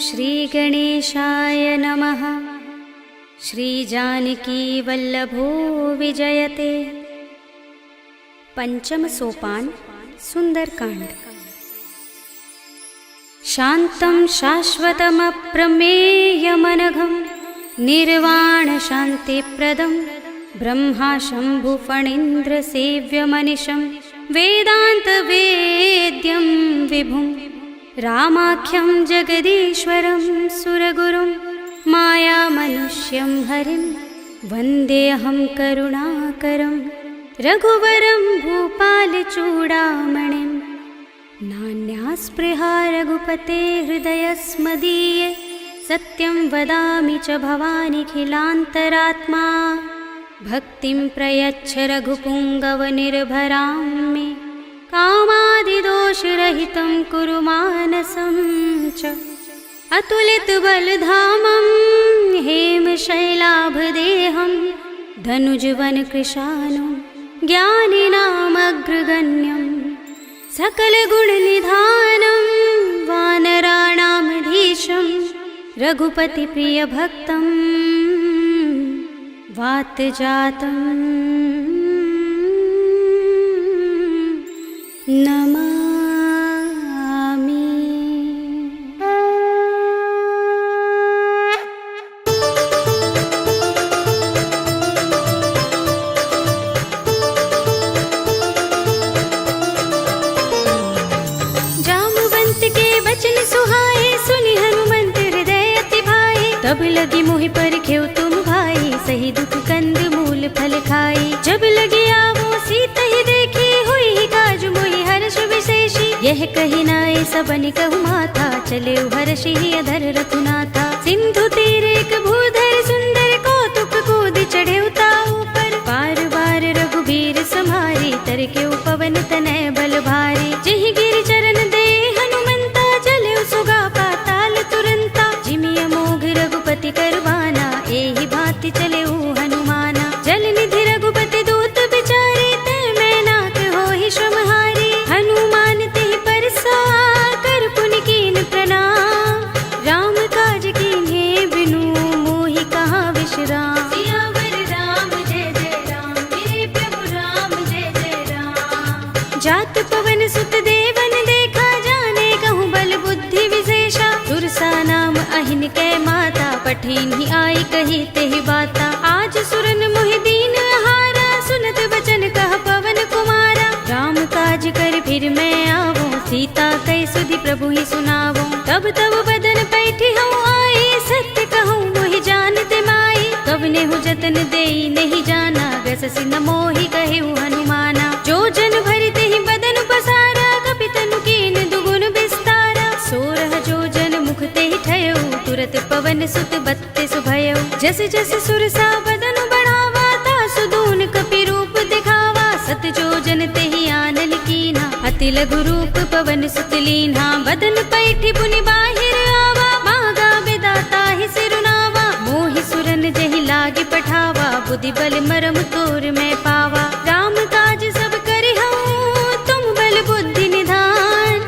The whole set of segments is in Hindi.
श्रीगणेशाय नमः। श्रीजानकीवल्लभो विजयते। पंचम सोपान सुंदरकांड। शान्तं शाश्वतमप्रमेयमनघं निर्वाणशान्तिप्रदं ब्रह्मा शम्भुफणीन्द्रसेव्यमनिशं वेदान्तवेद्यं विभुं रामाख्यं जगदीश्वरं सुरगुरुं मायामनुष्यं हरिं वन्देऽहं करुणाकरं रघुवरं भूपालचूडामणिं। नान्यास्पृहा रघुपते हृदयस्मदीये सत्यं वदामि च भवानिखिलान्तरात्मा। भक्तिं प्रयच्छ रघुपुङ्गवनिर्भरां मे कामादिदोषरहितं कुरु मानसं च। अतुलितबलधामं हेमशैलाभदेहं धनुजवनकृशानं ज्ञानिनामग्रगण्यं सकलगुणनिधानं वानराणामधीशं रघुपतिप्रियभक्तं वातजातं नमामि। तब लगी मोहि पर खेव तुम भाई, सही दुख कंद मूल फल खाई। जब लगी आवो सीता ही देखी, हुई ही काज मोहि हर्ष विशेषी। यह कही नाय सबन कहु माथा, चले हर्षि ही अधर रघुनाथा। सिंधु तीर एक भूधर सुंदर, कौतुक कूद चढ़े ताऊ पर। बार बार रघुबीर सम्हारी, तर के पवन तनय बल भारी। जिहि गिर चरण दे हनुमंता, चले सुगा पाताल तुरंता। जिमिय मोघ रघुपति करवाना, एहि भांति चले हनुमाना। जल निधि रघुपति दूत बिचारे, ते मैं नाथ होहि श्रमहारी। हनुमान तेहि परसा, कर पुनि कीन प्रणाम। राम काज कीन्हे बिनु, मोहि कहाँ विश्राम। सियावर राम जय जय राम, मेरे प्रभु राम जय जय राम। जात पवन सुत देवन देखा, जाने कहूँ बल बुद्धि विशेषा। सुरसा नाम अहिन कै माता, पठिन ही आई कही तेहि बाता। आज सुरन मोहि दीन हारा, सुनत बचन कह पवन कुमारा। राम काज कर फिर मैं आवो, सीता कई सुधि प्रभु ही सुनावो। तब तब बदन पैठी हूँ आई, सत्य कहूँ मोहि जानते माई। कब नेहु जतन देई नहीं जाना, गससि न मोहि कहे हनुमाना। जो जन भरि तेहि बदन पसारा, कपि तनु कीन दुगुन विस्तारा। सोरह जो जन मुख तेहि ठयो, तुरत पवन सुत बत्तीस भयो। जस जस सुरसा बदन बढ़ावा, तासु दून कपि रूप दिखावा। सत जो जन तेहि आनल कीन्हा, अति लघु रूप पवन सुत लीन्हा। बदन पैठी पुनि बाहिर आवा, मांगा विदाता ही सिरुनावा। मोहि सुरन जहि लागे पठावा, बुद्धि बल मरम तोर मैं पावा। राम काज सब करिहूँ, तुम बल बुद्धि निधान।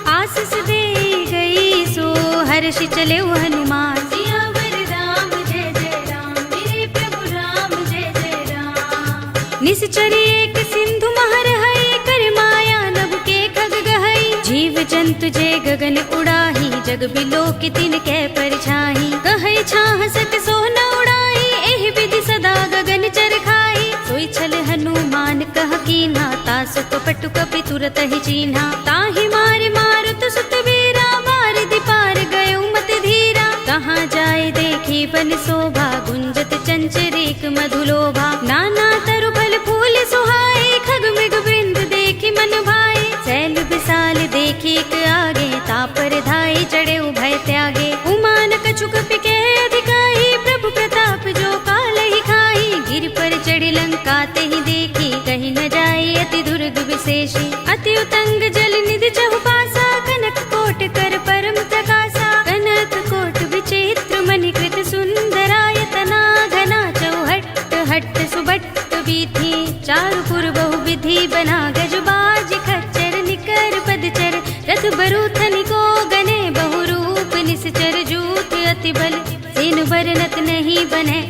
आशीष दे गई सो हर्षि चले हनुमान। सियावर राम जय जय राम, मेरे प्रभु राम जय जय राम। निश्चरी एक सिंधु महर है, कर माया नभ के खग गहई। जीव जंतु जे गगन उड़ाही, जग बिलो के तिन कै परछाई। कहै छाह सक सो न उड़ाई, एहि विधि सदा गगन चर खाई। सोई छल हनुमान कह कीन्हा, तासु कपटु कपि तुरत ही चीन्हा। ताहि मारे मारुत सुत वीरा, बारिधि पार गयो मत धीरा। कहाँ जाए देखी बन शोभा, गुंजत चंचरीक मधुलोभा। नाना तरु फल फूल सुहाए, खग मृग वृंद देखी मन भाए। शैल विशाल देखी एक आगे, तापर धाई चढ़े भय त्यागे। उमान कछु कपि के अधिकाई, प्रभु प्रताप जो काल ही खाई। गिर पर चढ़ी लंका तेहि देखी, कहीं न जाए अति दुर्ग विशेषी। अति उतंग जल निधि चहुपासा, कनक कोट कर परम प्रकाशा। कनक कोट विचित्र मणिकृत सुंदरायतना, घना चौहट्ट हट्ट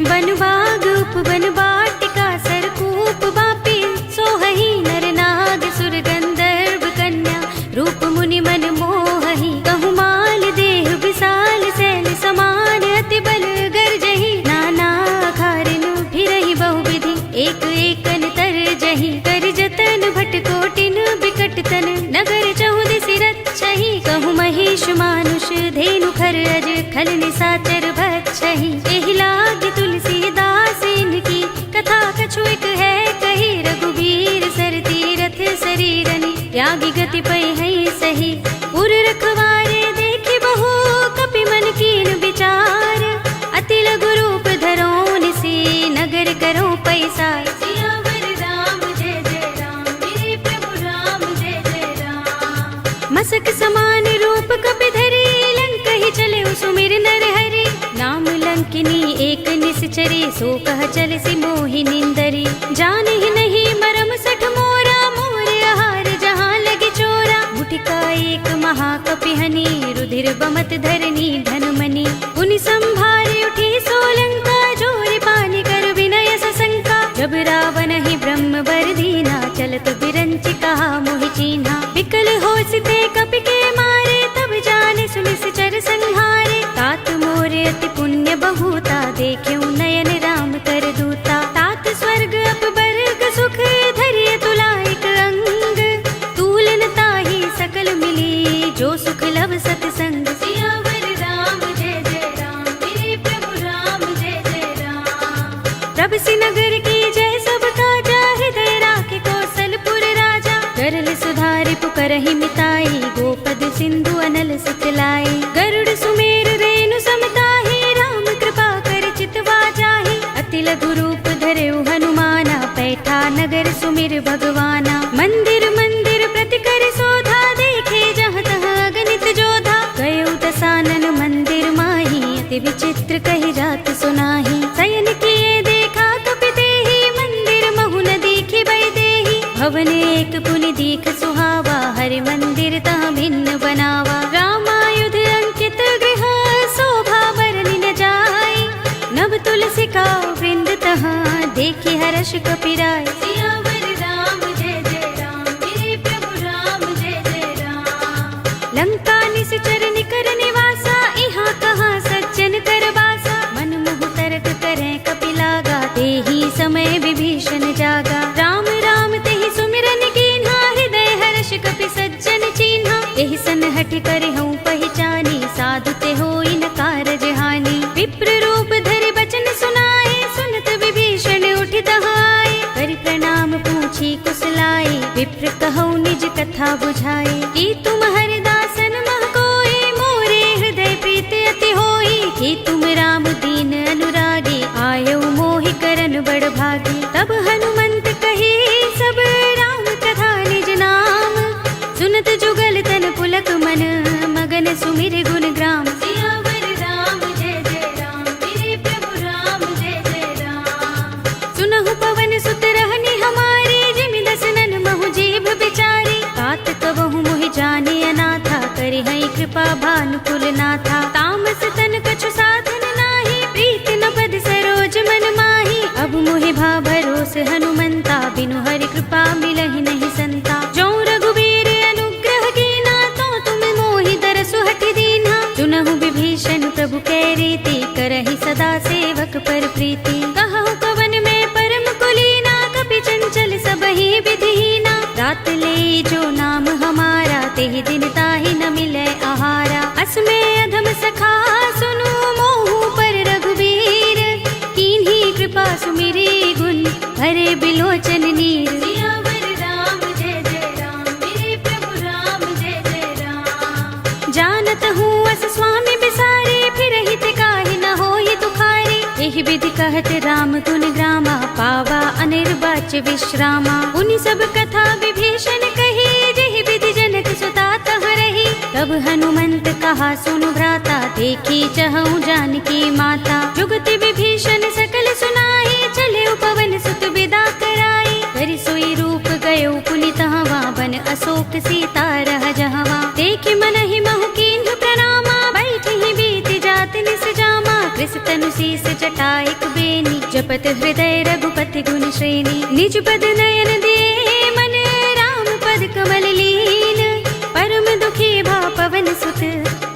बन बाग उपवन वाटिका सरकूप बापी सोहहि नर नाग सुर गंधर्व कन्या रूप मुनि मन मोहहि कहु माल देह विशाल शैल समान अति बल गर्जहि नाना खारिनु फिरहि बहुविधि एक एकन तरजहि कर जतन भट कोटिन बिकट तन नगर चहुदिसि रक्षहि कहु महिष मानुष धेनु खर अज खल निसाचर भक्षहि एहि लाग तुलसीदास इनकी कथा कछु एक है कही रघुबीर सर तीरथ शरीरनि त्यागी गति पै है सही पुर रखवारे देखि बहु कपि मन कीन विचार अति लघु रूप धरो निसी नगर करो पैसार सियावर राम जय जय राम मेरे प्रभु राम जय जय राम मसक समान रूप कपि धरी लंकहि चले सुमिर नर हरि नाम लंकिनी एक निश्चरी सो कह चल सि मोहि निंदरी जानहि नहीं मरम सठ मोरा मोर आहार जहाँ लगे चोरा मुठिका एक महाकपिहनि रुधिर बमत धरनी धनमणि पुनि संभारे उठी सोलंका जोरि पानि कर विनय सशंका जब रावण ही ब्रह्म वर दीना चलत बिरंचि कहा मोहि चीन्हा विकल होसिते कपि के मारे तब जाने सुनिश्चर संहारे तात मोरे अति पुण्य बहुता देख्यउ नयन राम कर दूता तात स्वर्ग अपवर्ग सुख धरिय तुला एक अंग तूलन ताहि सकल मिली जो सुख लव सतसंग सियावर राम जय जय राम मेरे प्रभु राम जय जय राम प्रभ सि नगर की जय सब काजा हृदय राखे कौशलपुर राजा करल सुधारि पुकरहि मिताई गोपद सिंधु अनल सितलाई गरुड़ सुमेर रेणु समताहि राम कृपा कर चितवा जाहि अति लघु रूप धरेउ हनुमाना पैठा नगर सुमिर भगवाना मंदिर मंदिर प्रति कर शोधा देखे जहाँ तहाँ अगणित जोधा गयउ दसानन मंदिर माही अति विचित्र कहि जात सुनाही शयन किए देखा कपि देहि मंदिर महु न दीखि बै देहि भवन एक पुनि दीख सुहावा हरि मंदिर तहाँ भिन्न बनावा रामायुध अंकित गृह शोभा बरनि न जाय नभ तुलसी का वृंद तहाँ देखि हर्ष कपिराय सियावर राम जय जय राम मेरे प्रभु राम जय जय राम लंका निश्चर निकर निवासा इहाँ कहाँ सज्जन कर बासा मन मुह तर्क करें कपि लागा तेहि समय विभीषण जागा राम राम तेहि सुमिरन कीन्हा हृदय हर्ष कपि सज्जन चीन्हा एहि सन हठि करहु पहिचानी साधु ते होई न कारज हानि विप्र रूप धरि बचन सुनाए सुनत विभीषण उठि दहाए करि प्रणाम पूछी कुशलाए विप्र कहौ निज कथा बुझाए कि तुम हरिदासन मह कोई मोरे हृदय प्रीति अति होई कि तुम राम दीन अनुरागी आयौ मोहि करन बड़ भागी तब हनुमंत कही सब राम कथा निज नाम सुनत जुगल तन पुलक मन मगन सुमिर गुण ग्राम सियावर राम जय जय राम मेरे प्रभु राम जय जय राम सुनहु पवन सुत रहनि हमारे जिमि दसनन महु जीभ बिचारी तात कबहु मोहि जाने अनाथा करि हई कृपा भानुकुल नाथा तामस तन कछु साधन नाही प्रीति न पद सरोज मन माही अब मोहि भा भरोस हनुमंता बिनु हरि कृपा मिलहि नहीं संता जो रघुबीर अनुग्रह कीना तो तुम मोहि दरसु हठि दीन्हा सुनहु विभीषण प्रभु कै रीति करहि सदा सेवक पर प्रीति कहु कवन में परम कुलीना कपि चंचल सबहि विधिहीना रात ले जो नाम हमारा तेहि दिन ताहि न मिले आहारा असमे अधम सखा सुनु मोहु पर रघुबीर कीन्ही कृपा सुमिरी गुण हरे बिलोचन नीर सियावर राम जय जय राम मेरे प्रभु राम जय जय राम जानत हूँ अस स्वामी बिसारे फिर हित काहि न होई दुखारी एहि विधि कहत राम गुण ग्रामा पावा अनिर्वाच्य विश्रामा उनि सब कथा विभीषण कही जेहि विधि जनक सुता तह रही तब हनुमंत कहा सुनु भ्राता देखी चहु जानकी माता जुगति विभीषण सकल सुनाई चले पवन सुत विदा कराई करि सोई रूप गयो पुनित हवा बन अशोक सीता रह जहवा देखि मन ही महु कीन्ह प्रणामा बैठि बीत जात निस जामा कृष तनु शीस जटाइक बे जपत हृदय रघुपति गुण श्रेणी। निज पद नयन दे मन राम पद कमल लीन। परम दुखी भा पवन सुत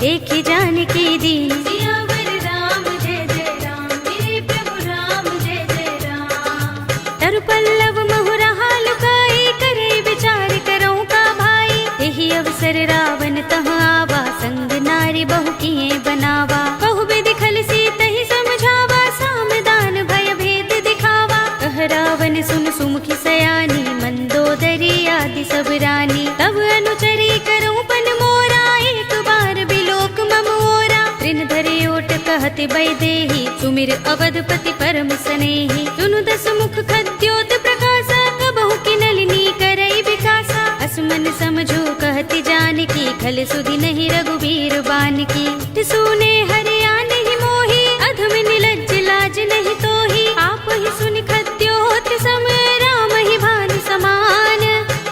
देखि जानकी दीन। सियावर राम जय जय राम, मेरे प्रभु राम जय जय राम। तरु पल्लव महुरहा लुकाई, करे विचार करो का भाई। यही अवसर रावण तह आवा, संग नारी बहु किए बनावा। बहु विधि खल सीतहि समझावा, सामदान भय भेद दिखावा। कह रावण सुन सुमुखी सयानी, मंदोदरी आदि सब रानी। तब अनुचरी करो पन मोरा, एक बार बिलोक मम ओरा। ऋण धरे ओट कहति बैदेही, सुमिर अवधपति परम सनेही। सुनु दस मुख खद्योत प्रकाशा, कबहु की नलिनी करई विकासा। असमन समझो कहति जानकी, खल सुधि नहीं रघुबीर बानकी। सुने हरिया नहीं मोही, अधम निलज्ज लाज नहीं तोही। आप ही सुनि खद्योत सम, राम ही भानु समान।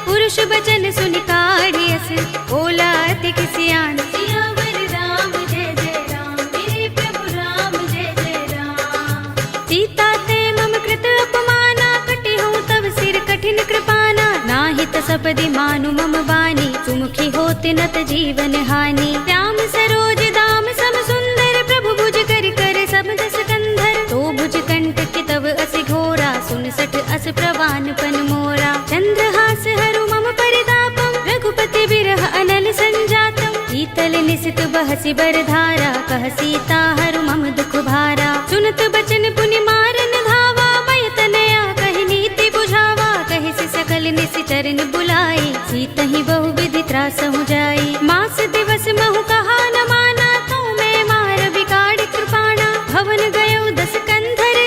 पुरुष बचन सुनि काढ़ियस, बोला अति सियान। सियावर राम जय जय राम, मेरे प्रभु राम जय जय राम। सीता ते मम कृत अपमाना, कटे हूँ तब सिर कठिन कृपाना। नाहित सपदि मानु मम बानी, सुमुखी होत नत जीवन हानि। श्याम सरोज दाम सम सुंदर, प्रभु भुज कर कर सब दस कंधर। तो भुज कंटक तब अस घोरा, सुन सठ अस प्रवान पन मोरा। चंद्रहास हरु मम परितापम, रघुपति बिरह अनल संजातम। शीतल निसित बहसी बरधारा, कह सीता हरु मम दुख भारा। सुनत बचन पुनि मारन धावा, भय तनया कहि नीति बुझावा। कहि सि सकल निसि चरण बुलाई, सीतहि बहु विधि त्रासहु जाई। मास दिवस महु कहा न माना, तो मैं मार बिगाड़ कृपाणा। भवन गयो दस कंधर,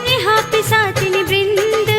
यहाँ पिसाचिनि वृंद।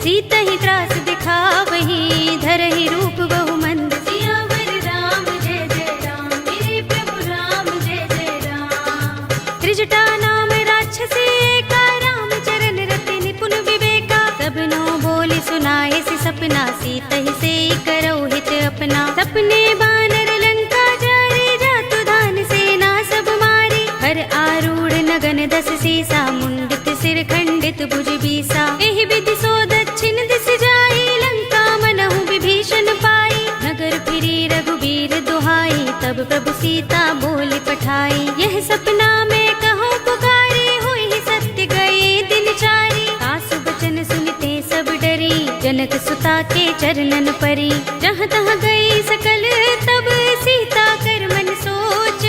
सीतहि त्रास दिखावही, धरहि रूप बहु मंद। सियावर राम जय जय राम, मेरे प्रभु राम जय जय राम। त्रिजटा नाम राक्षसी एका, राम चरण रति निपुण विवेका। सबनो बोली सुनाए सि सपना, सीतहि से करो हित अपना। सपने बानर लंका जारे, जातु धान सेना सब मारी। हर आरूढ़ नगन दस सीसा, मुंडित सिर खंडित भुज बीसा। एहि विधि सो दक्षिण दिस जाई, लंका मनहु विभीषण पाई। नगर फिरी रघुबीर दुहाई, तब प्रभु सीता बोली पठाई। यह सपना में कहो पुकारी, हुई सत्य गए दिन चारी। सासु बचन सुनते सब डरी, जनक सुता के चरणन परी। जहाँ तहाँ गई सकल तब, सीता कर मन सोच।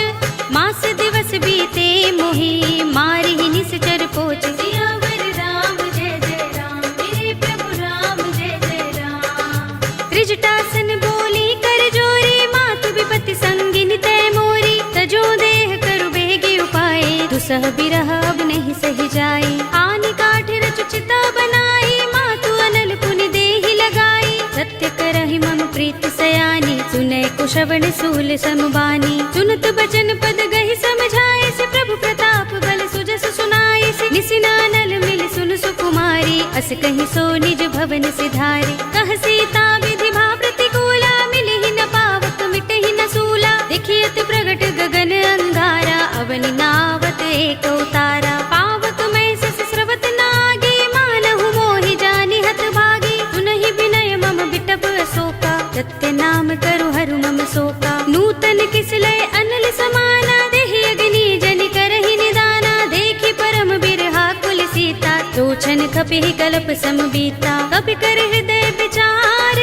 मास दिवस बीते मोही, मारी ही निश्चर पोच। सियावर राम जय जय राम, मेरे प्रभु राम जय जय राम। त्रिजटासन बोली कर जोरी, मातु विपति संगिनी तय मोरी। तजो देह करु बेगी उपाय, दुसह बिरह अब नहीं सही जाई। आनि काठ रचु चिता बनाई, मातु अनल पुनि देहि लगाई। सत्य करहि मम प्रीत सयानी, सुनै कुशवण सूल समबानी। सुनत बचन पद गहि समझाए, से प्रभु प्रताप बल सुजस सुनाए। से निसिनानल मिल सुन सुकुमारी, अस कहि सो निज भवन सिधारी। कह सीता विधि भा प्रतिकूला, मिलहि न पावक मिटहि न सूला। देखियत प्रगट गगन अंगारा, अवनि नावत एक उतारा। पावक मैं सस स्रवत नागी, मानहु मोहि जानि हत भागी। सुनहि विनय मम बिटप अशोका, सत्य नाम करु हरु मम शोका। नूतन किसलय अनल समाना, देहि अग्नि जनि करहि निदाना। देखि परम बिरहा कुल सीता, लोचन खपिहि कल्प सम बीता। कपि कर हृदय विचार,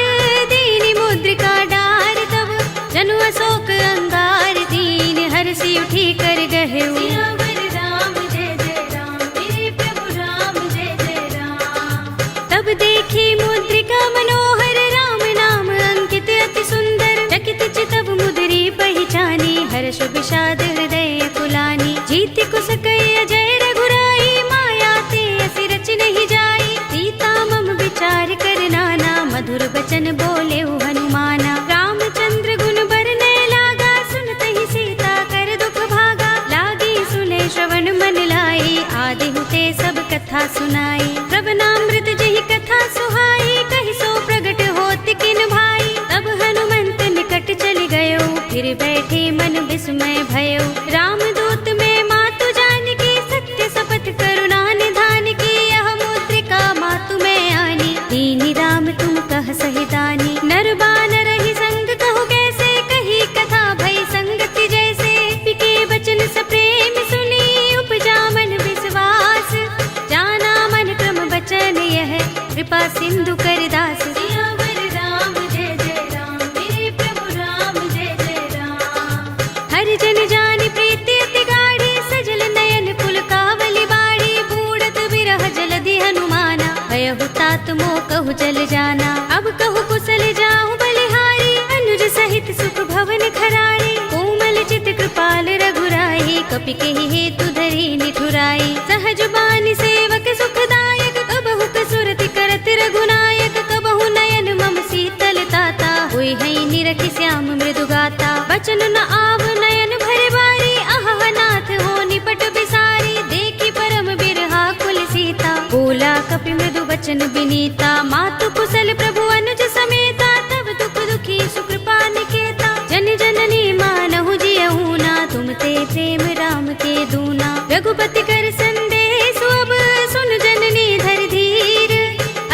दीनि मुद्रिका डार। तब जनु अशोक अंगार, दीन हर्षि उठी कर गहेउ। सियावर राम जय जय राम, मेरे प्रभु राम जय जय राम। तब देखी मुद्रिका मनोहर, राम नाम अंकित अति सुंदर। चकित चितव मुदरी पहचानी, हर्ष विषाद हृदय कुलानी। जीति कुस कई अजय रघुराई, माया ते असि रच नहीं जाई। सीता मम विचार कर नाना, मधुर बचन बोले हनुमाना। रामचंद्र गुण बरने लागा, सुनतहि सीता कर दुख भागा। लागी सुने श्रवण मन लाई, आदि हुते सब कथा सुनाई। श्रवणामृत जहि कथा सुहाई, कहि सो प्रगट होत किन भाई। तब हनुमंत निकट चल गयो, फिर बैठे मन विस्मय भयो। रामदूत में मातु जानकी, सत्य शपथ करुणा निधान की। बहु जल जाना। अब कहु कुशल जाऊं बलिहारी, अनुज सहित सुख भवन खरारी। कोमल चित कृपाल रघुराई, कपि केहि हेतु धरी निठुराई। सहज बानी सेवक सुखदायक, कबहु कसुरति करत रघुनायक। कबहु नयन मम शीतल ताता, होय है निरखि श्याम मृदु गाता। बचन न आव नयन भरे बारी, आहा नाथ हो निपट बिसारी। देखी परम बिरहा कुल सीता, बोला कपि मृदु वचन बिनीता। मातु कुशल प्रभु अनुज समेता, तब दुख दुखी सुकृपा निकेता। जन जननी मानहु जियहु ना, तुम ते प्रेम राम के दूना। रघुपति कर संदेश अब, सुन जननी धर धीर।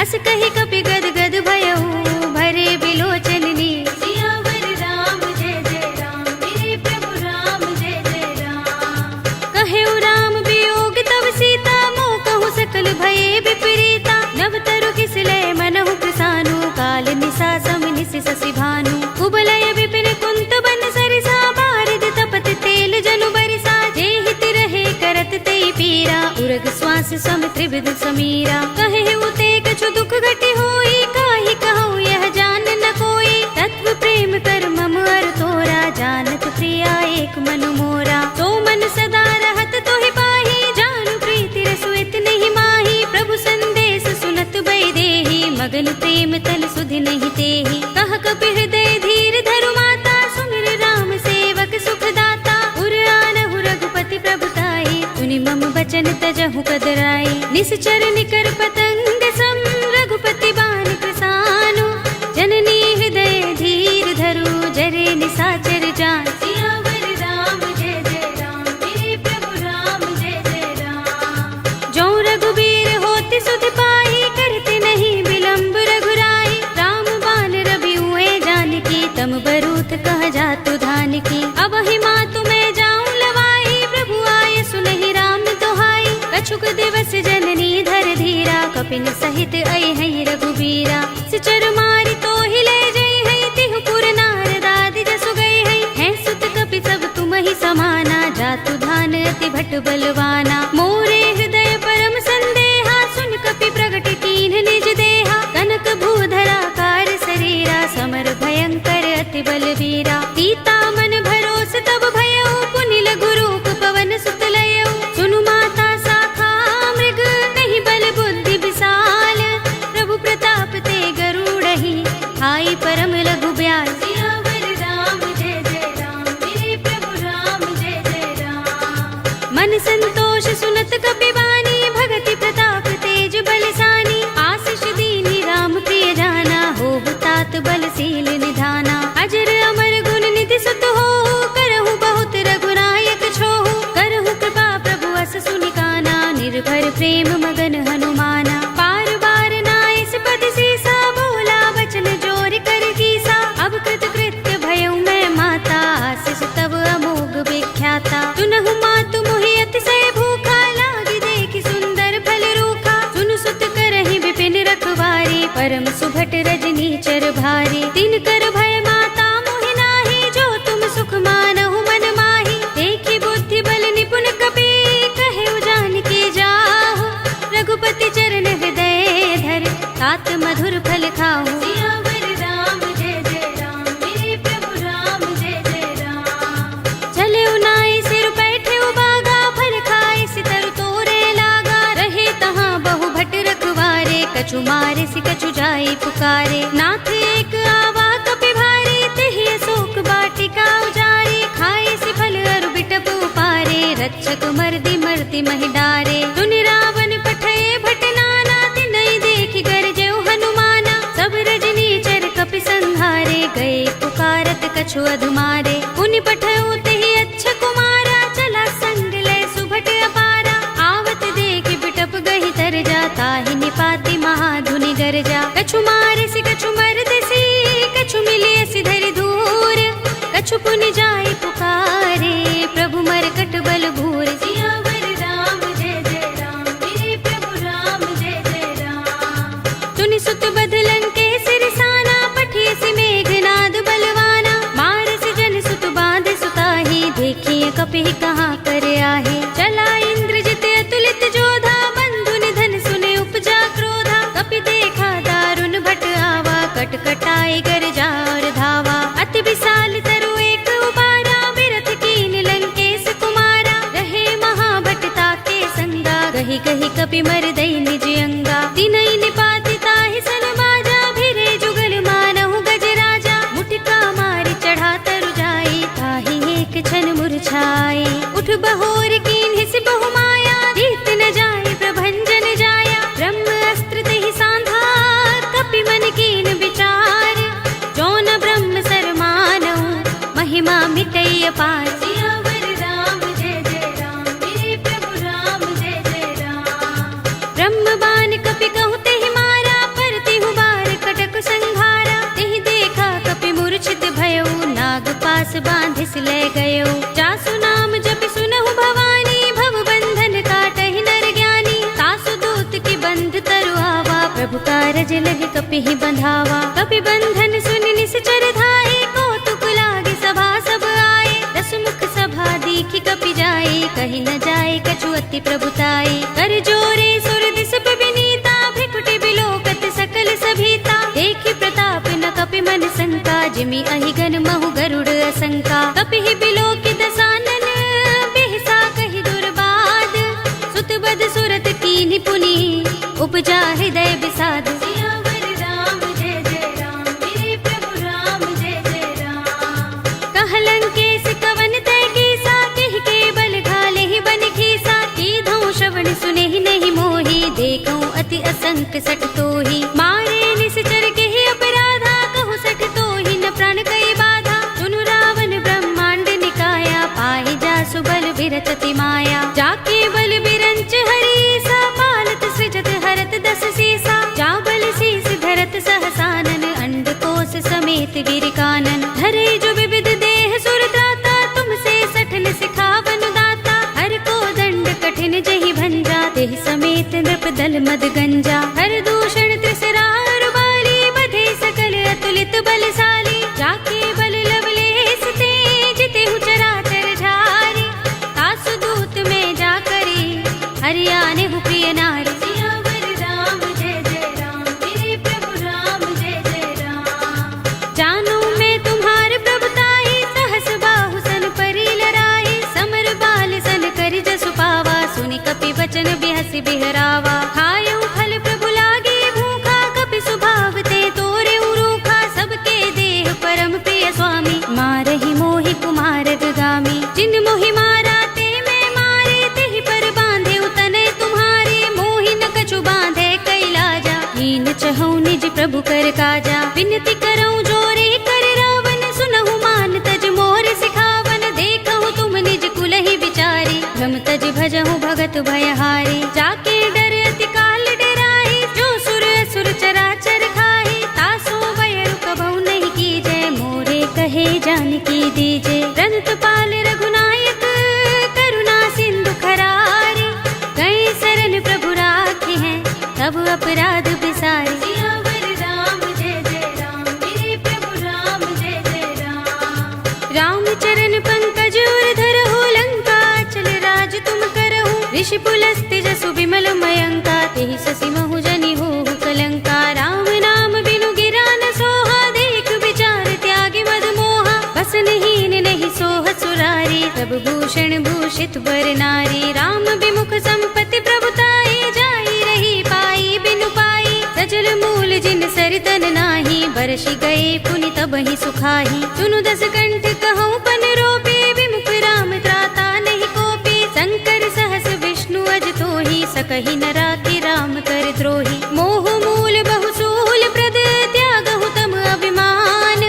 अस कहि कपि गद गद भयहु, भरे बिलोचन नीर। सियावर राम जय जय राम, मेरे प्रभु राम जय जय राम। कहेउ राम वियोग तब सीता, मोह कहु सकल भये विपरीता। नव तरु किसलय मनहु कृसानु, काल निसा सम निस शशि भानु। कुबलय विपिन कुंत बन सरिसा, बारिद तपत तेल जनु बरिसा। जे हित रहे करत ते पीरा, उरग श्वास सम त्रिविध समीरा। कहे उते कछु दुख घटी होई, काहि कहूँ यह जान न कोई। तत्व प्रेम कर मम अर तोरा, जानत प्रिया एक मनु मोरा। तो मन सदा रहत तोहि पाही, जानु प्रीति रसु नहीं माही। प्रभु संदेश सुनत बैदेही, मगन प्रेम तल सुधि नहीं तेही। कह कपि हृदय धीर धरु माता, सुमिर राम सेवक सुख दाता। उर आनहु रघुपति प्रभुताई, सुनि मम बचन तजहु कदराई। निश्चर निकर पतंग सम, रघुपति बाण कृसानु। जननी हृदय धीर धरु, जरे निसाचर जान। सियावर राम जय जय राम, मेरे प्रभु राम जय जय राम। जो रघुबीर होति सुध पाई, करते नहीं विलंब रघुराई। राम बाण रवि हुए जानकी, तम बरूथ कह जातु धान की। अब ही मातु मैं जाऊं लवाई, प्रभु आए सुनहि राम दोहाई। कछुक दिवस जननी धर धीरा, कपिन सहित अय है रघुबीरा। सिचर मारि तो हिले जय है, तिहु पुर नारद आदि जसु गए है। सुत कपि सब तुम ही समाना, जातु धान अति भट बलवाना। मोरे हृदय परम संदेहा, सुन कपि प्रगट कीन्ह निज देहा। कनक भूधरा कार शरीरा, समर भयंकर अति बलवीरा। सीता मन भरोस तब भयउ, पुनि लघु रूप पवन सुत लयउ। सुनु माता शाखा मृग, नहीं बल बुद्धि विशाल। प्रभु प्रताप ते गरुड़हि, हाय परम लघु ब्याल। सियावर राम जय जय राम, मेरे प्रभु राम जय जय राम। मन संतोष सुनत कपि बानी, भगति प्रताप तेज बलसानी। आशीष दीनी राम प्रिय जाना, होहु तात बलशील निधाना। अजर अमर गुण निधि सुत होहु, करहु बहुत रघुनायक छोहु। करहु कृपा प्रभु अस सुनि काना, निर्भर प्रेम मगन हनुमाना। पार बार नाइस पद सीसा, बोला वचन जोर कर कीसा। अब कृत कृत्य भयउ मैं माता, आशीष तब अमोघ विख्याता। सुनहु मातु मोहि अतिशय भूखा, लागी देखि सुंदर फल रूखा। सुनु सुत करहि विपिन रखवारी, परम सुभट रजनी चर भारी। तिन कर भय माता मोहि नाही, जो तुम सुख मानहु मन माही। देखी बुद्धि बल निपुण कपि, कहेउ जानकी जाहु। रघुपति चरण हृदय धर, तात मधुर फल खाहु। सियावर राम जय जय राम, मेरे प्रभु राम जय जय राम। चले उनाई सिर बैठे उबागा, फल खाए सितर तोरे लागा। रहे तहाँ बहु भट रखवारे, कछु मारे सि कछु जाई पुकारे। नाथ एक आवा कपि भारी, तेहि अशोक वाटिका उजारी। खाए सि फल अरु बिटप उपारे, रक्षक मर्दि मर्ति महि डारे। सुनि रावण पठये भट नाना, तिनहि देखि गरजेउ हनुमाना। सब रजनी चर कपि संहारे, गए पुकारत कछु अधुमारे। पुनि पठयउ तेहि अच्छा कुमारा, चला संग लय सुभट अपारा। आवत देखि बिटप गहि तर जा, ताहि निपाति महाधुनि गरजा। कछु मारे सि कछु मरदसी, कछु मिलिय सि धरि धूर। कछु पुनि जाई पुकारे, प्रभु मरकट बल भूर। सियावर राम जय जय राम, मेरे प्रभु राम जय जय राम। सुनि सुत बदलन के सिरसाना, पठिय सि मेघनाद बलवाना। मारस जन सुत बांध सुताही, देखिए कपि कहाँ कर आहे। चला इंद्रजित अतुलित जोधा, बंधु निधन सुने उपजा क्रोधा। कपि देखा दारुण कपि मर दई निज अंगा। तिनई निपाति ताहि सन बाजा, भिरे जुगल मानहु गज राजा। मुटिका मारि चढ़ा तरु जाई, ताहि एक क्षण मुरझाई। उठ बहोर कीन्हि सि बहु माया, जीत न जाय प्रभंजन जाया। ब्रह्म अस्त्र तेहि सांधा, कपि मन कीन विचार। जौन ब्रह्म सर मानहु, महिमा मिटई अपार। सियावर राम जय जय राम, मेरे प्रभु राम जय जय राम। ब्रह्म बाण कपि कहु तेहि मारा, पर तिहु बार कटक संघारा। तेहि देखा कपि मूर्छित भयउ, नाग पास बांधिस ले गयउ। जासु नाम जपि सुनहु भवानी, भव बंधन काटहि नर ज्ञानी। तासु दूत की बंध तरु आवा, प्रभु कारज लगे कपि बंधावा। कपि बंधन सुनि निश्चर धाये, कौतुक लागे सभा सब आए। दस मुख सभा दीखि कपि जाए, कहि न जाए कछु अति प्रभुताई। कर जोरे सुर दिस पे विनीता, भ्रिकुटि बिलोकत सकल सभीता। देखि प्रताप न कपि मन शंका, जिमि अहिगन महु गरुड़ असंका। कपि बिलोकि दसानन, बिहसा कहि दुर्बाद। सुत बद सुरत कीन्हि पुनि, उपजा हृदय विषाद। सियावर राम जय जय राम, मेरे प्रभु राम जय जय राम। कहलन केस कवन तय कीसा, केहि के बल घाले ही बन खीसा। कीधौ श्रवण सुनेहि नहीं मोहि, देखऊं अति असंक सठ तोहि। मारे निश्चर केहि अपराधा, कहु सठ तोहि न प्राण कई बाधा। सुनु रावण ब्रह्मांड निकाया, पाहि जासु बल बिरचति माया। जाके बल बिरंच हरीसा, पालत सृजत हरत दस सीसा। जा बल शीस धरत सहसानन, अंडकोश समेत गिर कानन। धरे जो विविध देह सुर त्राता, तुमसे सठन सिखावन दाता। हर को दंड कठिन जहि भंजा, तेहि समेत नृप दल मद गंजा। हर दूषण त्रिसरार वाली, बधे सकल अतुलित बलशाली। जाके बल लवलेस ते, जितेहु चराचर झारी। तासु दूत में जा करी, हरियाने हु प्रिय नारी। सियावर राम जय जय राम, मेरे प्रभु राम जय जय राम। जानो मैं तुम्हार प्रभुताई, सहस बाहु सन परि लराई। समर बाल सन करि जसु पावा, सुनि कपि वचन बिहसि बिहरावा। खायउ फल प्रभु लागे भूखा, कपि सुभाव ते तोरे रूखा। सबके देह परम प्रिय स्वामी, मारहि मोहि कुमार गामी। जिन मोहि मारा ते मैं मारे, तेहि पर बांधे उतने तुम्हारे। मोहि न कछु बांधे कैलाजा, हीन चहु निज प्रभु कर काजा। विनती करऊं जोरे कर रावण, सुनहु मान तज मोर सिखावन। देखहु तुम निज कुलहि विचारी, भ्रम तज भजहु भगत भयहारी। जाके डर अति काल डराई, जो सुर असुर चराचर खाई। तासो बयरु कबहु नहीं कीजै, मोरे कहे जानकी दीजे। रंत पाल रघुनायक, करुणा सिंधु खरारी। गए शरण प्रभु राखे हैं, तब अपराध बिसारी। सियावर राम जय जय राम, मेरे प्रभु राम जय जय राम। राम चरण पंकज उर धरहु, लंका चल राज तुम करहु। ऋषि पुलस्त्य जसु विमल मयंका, तेहि ससि महु जनि होहु कलंका। राम नाम बिनु गिरा न सोहा, देख विचार त्यागी मद मोहा। बसनहीन नहीं सोह सुरारी, तब भूषण भूषित बर नारी। राम विमुख संपत्ति प्रभुताई, जाई रही पाई बिनु पाई। सजल मूल जिन सरितन नाही, बरसि गए पुनि तबहि सुखाही। सुनु दस कंठ कहूँ पन रोपी, विमुख राम त्राता नहीं कोपी। शंकर सहस विष्णु अज तोहि, सकहि न राखि राम कर द्रोही। मोह मूल बहु सूल प्रद, त्यागहु तम अभिमान।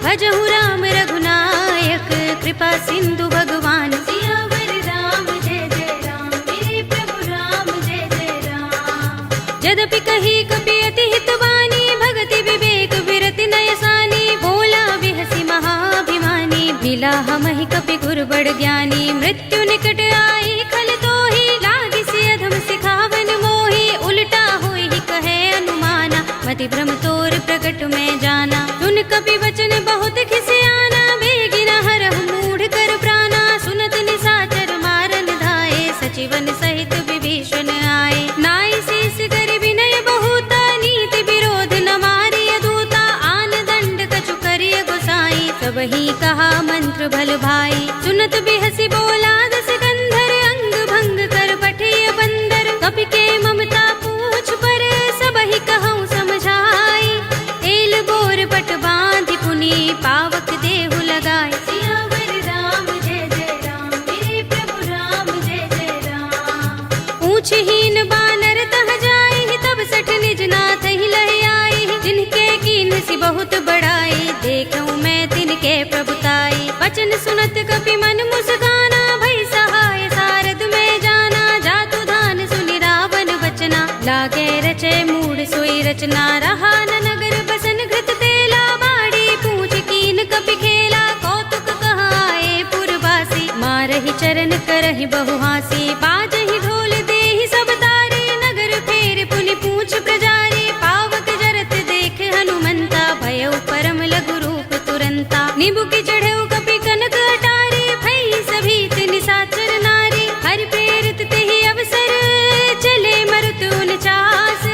भजहु राम रघुनायक, कृपा सिंधु भगवान। सियावर राम जय जय राम, मेरे प्रभु राम जय जय राम। यद्यपि कही कपि अति हितवानी, भगति विवेक विरति नयसानी। बोला बिहसि महाभिमानी, मिला हमहि कपि गुर बड़ ज्ञानी। मृत्यु निकट आई खल तोहि, लागिसि अधम सिखावन मोहि। उल्टा होई कहे अनुमाना, मति भ्रम तोर प्रकट में जाना। सुन कपि वचन बहुत खिसियाना, बेगिन हरहु मूढ़ कर प्राणा। सुनत निशाचर मारन धाये, सचिवन सहित विभीषण आए। नाई शीस कर विनय बहुता, नीति विरोध न मारिय दूता। आन दंड कछु करिय गोसाई, सबहि कहा मंत्र भल भाई। सुनत बिहसि बोला दस कंधर, अंग भंग कर पठिय बंदर। कपि के मम जय प्रभुताई। वचन सुनत कपि मन मुस्काना, भई सहाय सारद में जाना। जातु धान सुनि रावण वचना, लागे रचे मूड सोई रचना। रहा न नगर बसन घृत तेला, बाड़ी पूछ कीन कपि खेला। कौतुक कहाए पुरवासी, मारहि चरण करहि बहु हासी। बाजहि ढोल देहि सब तारी, नगर फेर पुनि पूछ प्रजारी। पावक जरत देख हनुमंता, भयउ परम लघु रूप तुरंता। निबुकि चढ़ऊ कपि कनक अटारी, भई सभीत निशाचर नारी। हरि प्रेरित तेहि अवसर, चले मरुत 49।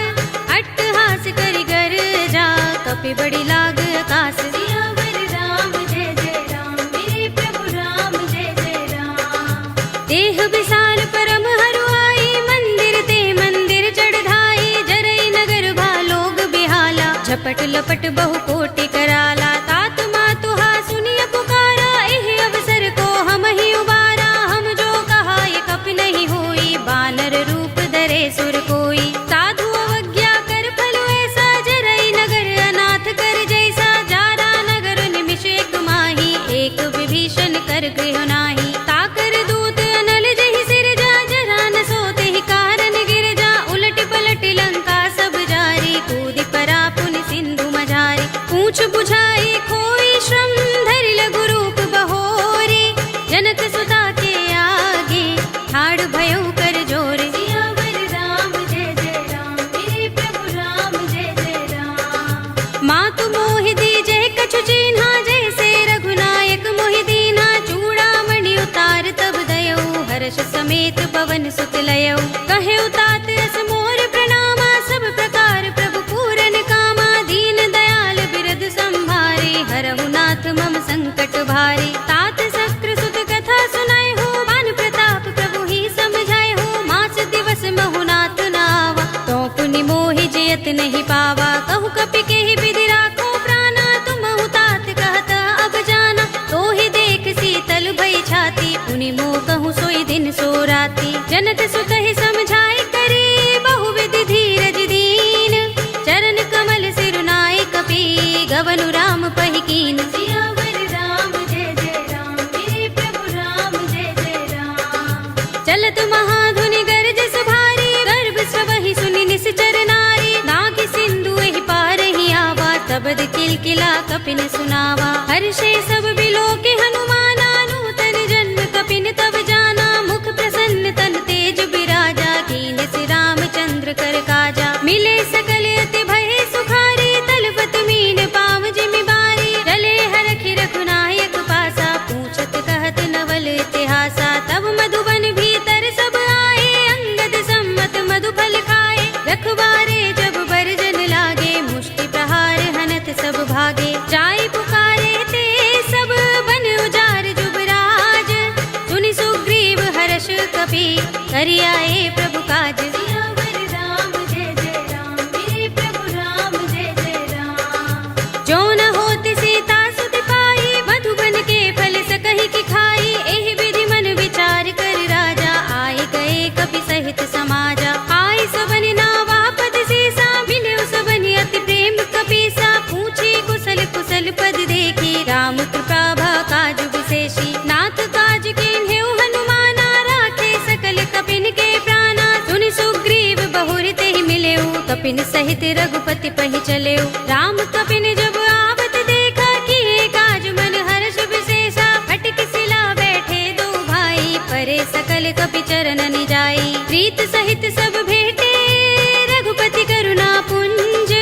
अट्टहास करि गर्जा, कपि बड़ी लाग आकाश। सियावर राम जय जय राम, मेरे प्रभु राम जय जय राम। देह विशाल परम हरुआई, मंदिर ते मंदिर चढ़ाई। जरई नगर भालोग बिहाला, झपट लपट बहु कोटि कराला। तात मातुहा सुनिय पुकारा, एहि अवसर को हम ही उबारा। हम जो कहा ये कपि नहीं होई, बानर रूप धरे सुर कोई। साधु अवज्ञा कर फल ऐसा, जरई नगर अनाथ कर जैसा। जारा नगर निमिष एक माही, एक विभीषण कर गृह नाही। ताकर दूत अनल जहि सिर जा, जरा न सोते ही कारण गिर जा। उलट पलट लंका सब जारी, कूदि परा पुनि सिंधु मझारी। पूछ बुझाई खोई श्रम, धरि लघु रूप बहोरी। जनक सुता के आगे, ठाड़ भयउ कर जोरे। सियावर राम जय जय राम, मेरे प्रभु राम जय जय राम। मातु मोहि दीजे कछु चिन्हा, जैसे रघुनायक मोहि दीन्हा। चूड़ामणि उतार तब दयऊ, हर्ष समेत पवन सुत लयऊ। कहे तात अस मोर प्रणामा, सब प्रकार प्रभु पूरन कामा। दीन दयाल बिरद संभारे, हरहु नाथ मम संकट भारी। तात शक्र सुत कथा सुनाए हो, बान प्रताप प्रभु ही समझाए हो। मास दिवस महु नाथ नावा, तो पुनि मोहि जयत नहीं पावा। कहु कपि केहि विधि राखो प्राणा, तुमहु तात कहत अब जाना। तो ही देख शीतल भई छाती, पुनि मोह कहूँ सोई दिन सो राती। जनक सुत ही समझाए करी, बहु विधि धीरज दीन। चरण कमल सिरुनाए कपि, गवनु राम पहि कीन। सियावर राम जय जय राम, मेरे प्रभु राम जय जय राम। चलत महाधुनि गरजस भारी, गर्भ स्वहि सुनि निश्चर नारी। नागि सिंधु एहि पार ही आवा, तबद किलकिला कपिन सुनावा। हर्षे सब बिलोके हनुमाना, नूतन जन्म कपिन तब जाना। मुख प्रसन्न तन तेज बिराजा, कीन्ह श्री रामचंद्र कर काजा। मिले सकल अति भय सुखारी, तलपत मीन पाव जिमि बारी। चले हरखि रघुनायक पासा, पूछत कहत नवल इतिहासा। तब मधुबन भीतर सब आए, अंगद सम्मत मधुफल खाए। रखवारे जब बरजन लागे, मुष्टि प्रहार हनत सब भागे। जाय पुकारे ते सब बन उजार जुबराज। सुनि सुग्रीव हर्ष कपि, करि आए प्रभु काज। सियावर राम जय जय राम, मेरे प्रभु राम जय जय राम। जो न होत सीता सुत पाई, मधुबन के फल सकहि की खाई। एहि विधि मन विचार कर राजा, आए गए कपि सहित समाजा। आए सबनि नावा पद सीसा, मिले सबनि अति प्रेम कपीसा। पूछे कुशल कुशल पद देखी, राम कृपा भा काज विशेषी। नाथ काज कीन्हेउ हनुमाना, राखे सकल कपिन के प्राणा। सुनि सुग्रीव बहुर तेहि मिलेउ, कपिन सहित रघुपति पहि चलेउ। राम कपिन जब आवत देखा, किए काज मन हर्ष विशेषा। फटक सिला बैठे दो भाई, परे सकल कपि चरण निजाई। प्रीत सहित सब भेटे, रघुपति करुणा पुंज।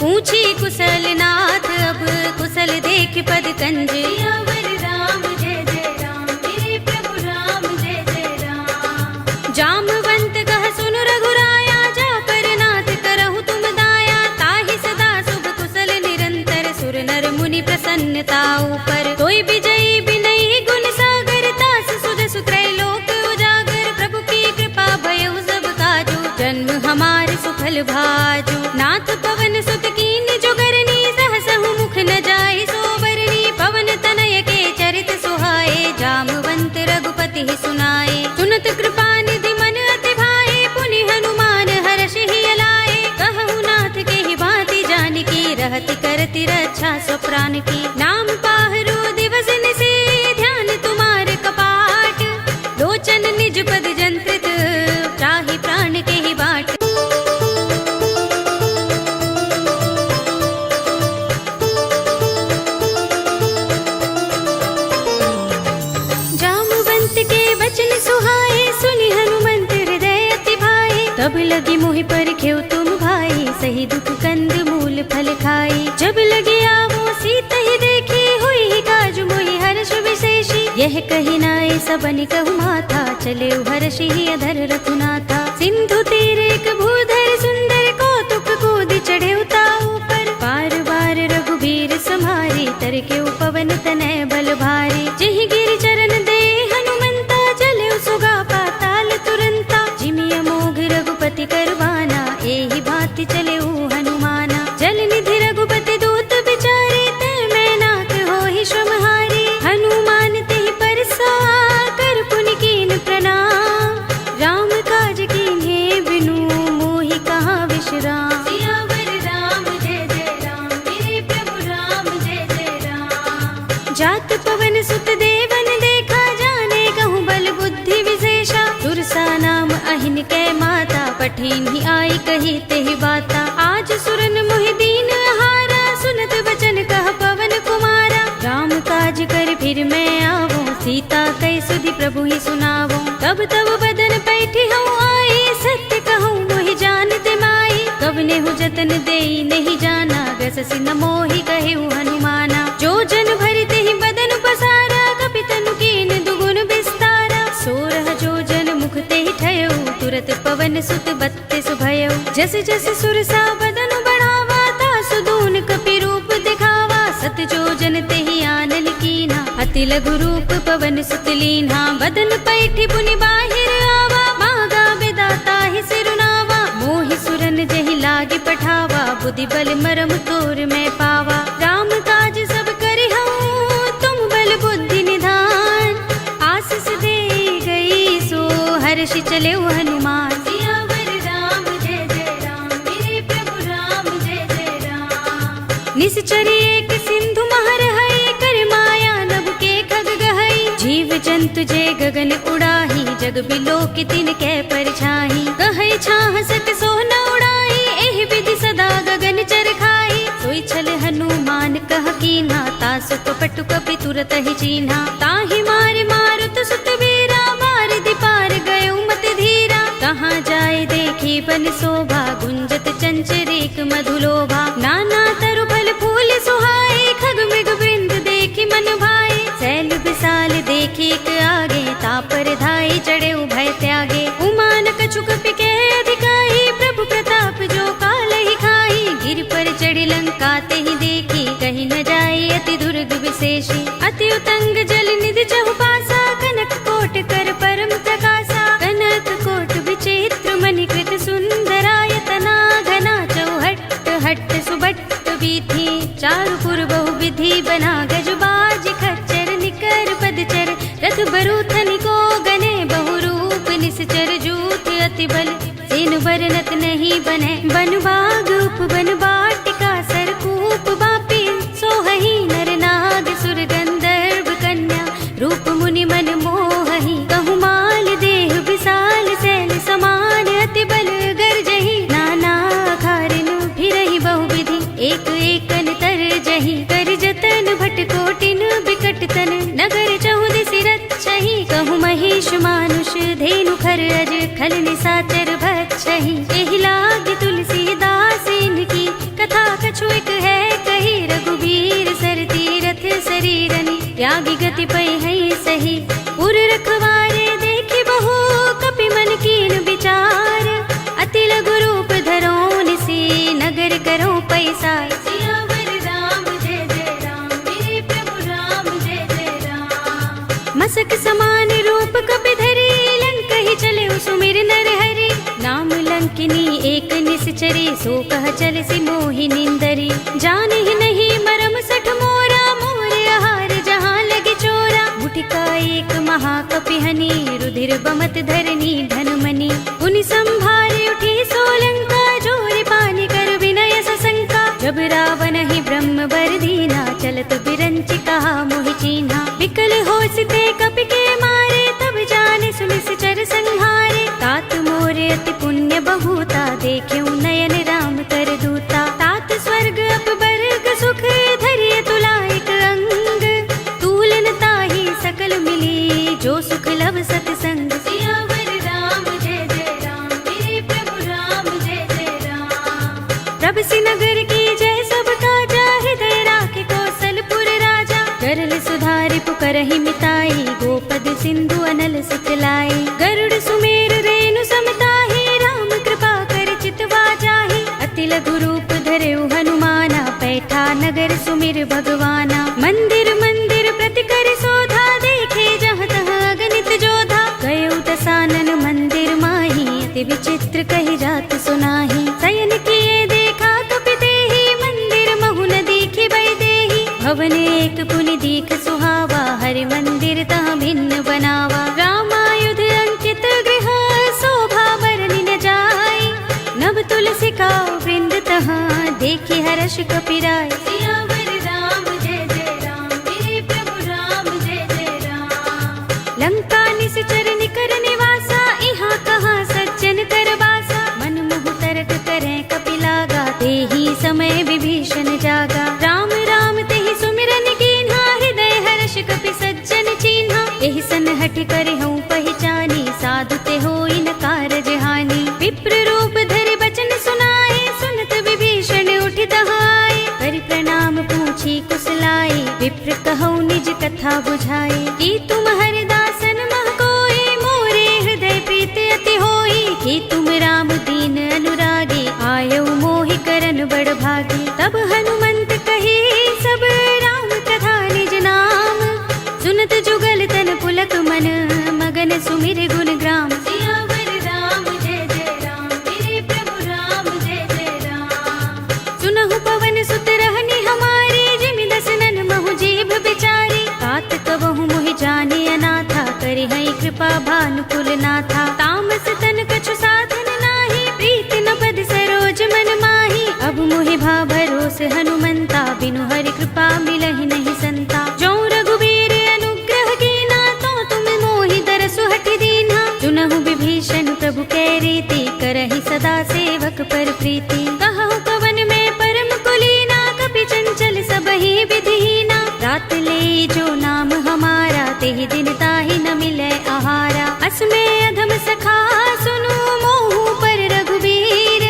पूछी कुशल नाथ, अब कुशल देख पद कंज। सियावर राम जय जय राम, मेरे प्रभु राम जय जय राम। जामवंत कह सुन रघुराया, जा पर नाथ करहु तुम दाया। ताहि सदा शुभ कुशल निरंतर, सुर नर मुनि प्रसन्नता ऊपर। तोय विजयी विनयी गुण सागर, तास सुध सुत्रय लोक उजागर। प्रभु की कृपा भयउ सब काजू, जन्म हमार सुफल भाजू। नाथ पवन सुत कीन जोगरनी, सहसहु मुख न जाय सोबरनी। पवन तनय के चरित सुहाए, जामवंत रघुपति ही सुनाए। सुनत कृपा निधि मन अति भाए, पुनि हनुमान हर्ष ही अलाए। कहु नाथ के ही भांति जान की, रहति करति रक्षा सो प्राण की। नाम पाहरु दिव कही नाय सबन कहु माथा, चले हर्षि अधर रघुनाथा। सिंधु तीर एक भूधर सुंदर, कौतुक कूद चढ़े उताऊ पर। पार बार रघुबीर सम्हारी, तर के पवन तनय बल भारी। जिहि गिरि चरण दे हनुमंता, चले सुगा पाताल तुरंता। जिमि अमोघ रघुपति करवाना, एहि भांति चले हनुमाना। जल निधि रघुपति दूत बिचारे, तै मैं नाथ होहि श्रमहारी। हनुमान तेहि परसा, कर पुनि कीन प्रणाम। राम काज कीन्हे बिनु, मोहि कहाँ विश्राम। सियावर राम जय जय राम, मेरे प्रभु राम जय जय राम। जात पवन सुत देवन देखा, जाने कहूँ बल बुद्धि विशेषा। सुरसा नाम अहिन कै माता, पठिन ही आई कही तेहि बाता। आज सुरन मोहि दीन आहारा, सुनत बचन कह पवन कुमारा। राम काज कर फिर मैं आवो, सीता कै सुधि प्रभु ही सुनावो। तब तब बदन पैठी हूँ आई, सत्य कहूँ मोहि जानत माई। कवने हूँ जतन देई नहीं जाना, ग्रससि न मोहि कहे हनुमाना। जो जन भरते ही बदन पसारा, कपि तनु कीन दुगुन विस्तारा। सोरह जो जन मुख ते ही ठयो, तुरत पवन सुत बत्तिस भयो। जस जस सुरसा बदन बढ़ावा, तासु दून कपि रूप दिखावा। सत जो जन ते ही आनन कीन्हा, अति लघु रूप पवन सुत लीन्हा। बदन पैठी पुनि बाहिर आवा, मांगा बिदाता ही सिरुनावा। मोहि सुरन जहि लागे पठावा, बुद्धि बल मरम तोर मैं पावा। राम काज सब करिहउँ, तुम बल बुद्धि निधान। आशीष दे गई सो, हर्षि चले हनुमान। सियावर राम जय जय राम, मेरे प्रभु राम जय जय राम। निश्चरी एक सिंधु महर हई, कर माया नभ के खग गहई। जीव जंतु जे गगन उड़ाही, जग बिलो की तिन कै परछाई। कहै छाह सत सो न उड़ाई, एहि विधि सदा गगन चर खाई। सोई छल हनुमान कह कीन्हा, तासु कपटु कपि तुरत ही चीन्हा। ताहि मार मारुत सुत वीरा, बार दिपार गयो मत धीरा। कहाँ जाए देखी बन शोभा, गुंजत चंचरीक मधुलोभा। नाना तरु फल फूल सुहाए, खग मृग वृंद देखी मन भाए। सैल विशाल देखी एक आगे, तापर धाई चढ़े उभय त्यागे। उमान कछु कपि के अधिकाई, प्रभु प्रताप जो काल ही खाई। गिर पर चढ़ी लंका ते ही देखी, कहीं न जाए अति दुर्ग विशेषी। अति उतंग जल निधि चहुपासा, कनक कोट कर परम प्रकाशा। कनक कोट विचित्र मणिकृत सुंदरायतना, घना चौहट हट सुबट बीथी। चारुपुर बहु विधि बना, गजबाज खच्चर निकर पदचर। रथ बरूथन को गने, बहु रूप निश्चर जूथ अति बल। सेन बरनत नहीं बने, बन बाग उपवन बाटिका। सरकूप बापी सोहहि, नर नाग सुर गंधर्व कन्या। रूप मुनि मन मोहहि, कहु माल देह विशाल। सैल समान अति बल गर्जहि, नाना खारिनु फिरहि बहु विधि। एक एकन तरजहि, कर जतन भट कोटिन बिकट तन। नगर चहुदिसि रक्षहि, कहु महेश मानुष धेनु खर अज। खल निसाचर भक्षहि, एहि लागे तुलसीदास इनकी। कथा कछु एक है कही, रघुबीर सर तीरथ शरीरनि। त्यागी गति पै है सही, पुर रखवारे देखि बहु। कपि मन कीन विचार, अति लघु रूप धरो निसी। नगर करो पैसार। सियावर राम जय जय राम, मेरे प्रभु राम जय जय राम। मसक समान रूप कपि धरी, लंक ही चले सुमिर नर हरि। नाम लंकिनी एक निश्चरी, सो कह चल सी मोहि निंदरी। जाने ही नहीं मरम सठ मोरा, मोर आहार जहाँ लगे चोरा। मुठिका एक महाकपि हनि, रुधिर बमत धरनी धनमनि। पुनि संभारे उठी सोलंका, जोरि पानी कर विनय सशंका। जब रावण ही ब्रह्म बर दीना, चलत बिरंचि कहा मोहि चीन्हा। विकल होसिते कपि के मारे, तब जाने सुनिश्चर संहारे। तात मोरे अति पुण्य बहुता, देख्यऊ नयन राम कर दूता। तात स्वर्ग अपवर्ग सुख, धरिय तुला एक अंग। तूलन ताहि सकल मिली, जो सुख लव सतसंग। सियावर राम जय जय राम, मेरे प्रभु राम जय जय राम। प्रभ सिनगर की जय सब काजा, हृदय राखे कौशलपुर राजा। करल सुधारि पुकरहि मिताई, गोप सिंधु अनल सुतलाई। गरुड़ सुमेर रेणु समताहि, राम कृपा कर चितवा जाहि। अति लघु रूप धरेउ हनुमाना, पैठा नगर सुमिर भगवाना। मंदिर मंदिर प्रति कर शोधा, देखे जहाँ तहाँ अगणित जोधा। गयउ दसानन मंदिर माही, अति विचित्र कही जात सुनाही। शयन किए देखा कपितेहि, मंदिर महु न दीखि बैदेहि। भवन एक पुनि दीख सुहावा, हरि मंदिर तहाँ भिन्न बनावा। रामायुध अंकित गृह, शोभा बरनि न जाय। नव तुलसी का वृंद तहाँ, देखि हर्ष कपिराय। सियावर राम जय जय राम, मेरे प्रभु राम जय जय राम। लंका निश्चर निकर निवासा, इहाँ कहाँ सज्जन कर बासा। मन मुह तरक करें कपिलागा, तेहि समय विभीषण जागा। राम राम तेहि सुमिरन कीन्हा, हृदय हर्ष कपि सज्जन चीन्हा। एहि सन हठ करे हूँ पहचानी, साधु ते होई न कारज हानि। विप्र रूप धरि बचन सुनाए, सुनत विभीषण उठि तहाँ आए। करि प्रणाम पूछी कुशलाई, विप्र कहौ निज कथा बुझाई। कि तुम हरिदासन मह कोई, मोरे हृदय प्रीति अति होई। कि तुम राम दीन अनुरागी, आयौ मोहि करन बड़ भागी। तब हनुमंत कही सब राम कथा निज नाम। सुनत जुगल तन पुलक मन, मगन सुमिर गुण ग्राम। सियावर राम जय जय राम, मेरे प्रभु राम जय जय राम। सुनहु पवन सुत रहनि हमारी, जिमि दसनन महु जीभ बिचारी। तात कबहु मोहि जाने अनाथा, करि हई कृपा भानुकुल नाथा। तामस तन कछु साधन नाही, प्रीति न पद सरोज मन माही। अब मोहि भा भरोस हनुमंता, बिनु हरि कृपा मिलहि नहीं संता। जो रघुबीर अनुग्रह कीना, तो तुम मोहि दरसु हठि दीन्हा। सुनहु विभीषण प्रभु कै रीति, करहि सदा सेवक पर प्रीति। कहु कवन में परम कुलीना, कपि चंचल सबहि विधिहीना। रात ले जो नाम हमारा, तेहि दिन ताहि न मिलै आहारा। अस में अधम सखा सुनु, मोहु पर रघुबीर।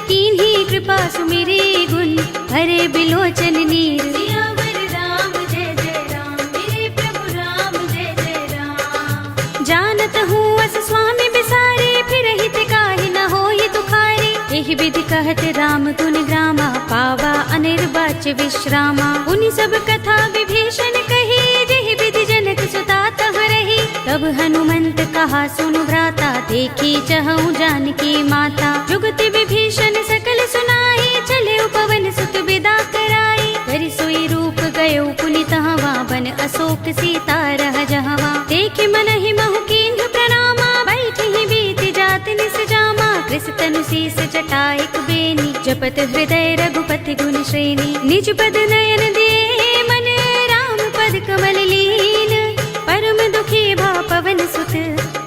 कीन्ही कृपा सुमिरी गुण, हरे बिलोचन नीर। सियावर राम जय जय राम, मेरे प्रभु राम जय जय राम। जानत हूँ अस स्वामी बिसारे, फिर हित काहि न होई दुखारी। एहि विधि कहत राम गुण ग्रामा, पावा अनिर्वाच्य विश्रामा। उनि सब कथा विभीषण कही, जेहि विधि जनक सुता तहाँ रही। तब हनुमंत कहा सुनु भ्राता, देखी चहु जानकी माता। जुगति विभीषण सकल सुनाई, चले पवन सुत विदा कराई। करि सोई रूप गयो पुनि तहवा, बन अशोक सीता रह जहवा। देखि मनहि महु कीन्ह प्रणामा, बैठि बीति जात निस जामा। कृस तनु शीस जटाइक बेनी, जपत हृदय रघुपति गुण श्रेणी। निज पद नयन दिए मन, राम पद कमल लीन। परम दुखी भा पवन सुत,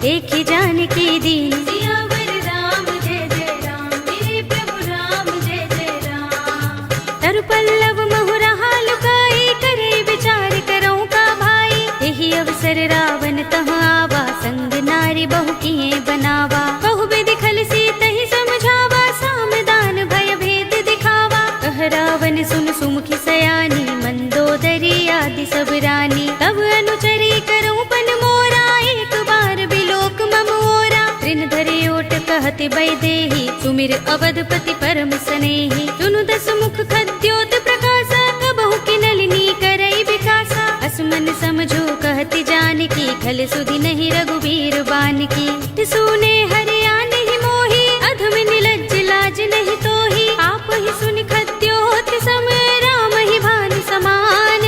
देखि जानकी दीन। सियावर राम जय जय राम, मेरे प्रभु राम जय जय राम। तरु पल्लव महु रहा लुकाई, करे विचार करौ का भाई। एहि अवसर रावण तहाँ आवा, संग नारी बहु किए बनावा। बहु विधि खल सीतहि समझावा, सामदान भय भेद दिखावा। कह रावण सुन सुमुखी सयानी, मंदोदरी आदि सब रानी। तब अनुचरी करौ पन मोरा, एक बार बिलोक मम ओरा। तृण धरे ओट कहति बैदेहि, सुमिर अवधपति परम स्नेही। सुनु दस मुख खद्योत प्रकाशा, कबहु की नलिनी करई विकासा। असमन समझो कहति जानकी, खल सुधि नहीं रघुबीर बानकी। सुने हरिया नहीं मोही, अधम निलज्ज लाज नहीं तोही। आप ही सुन खद्योत सम, राम ही भानु समान।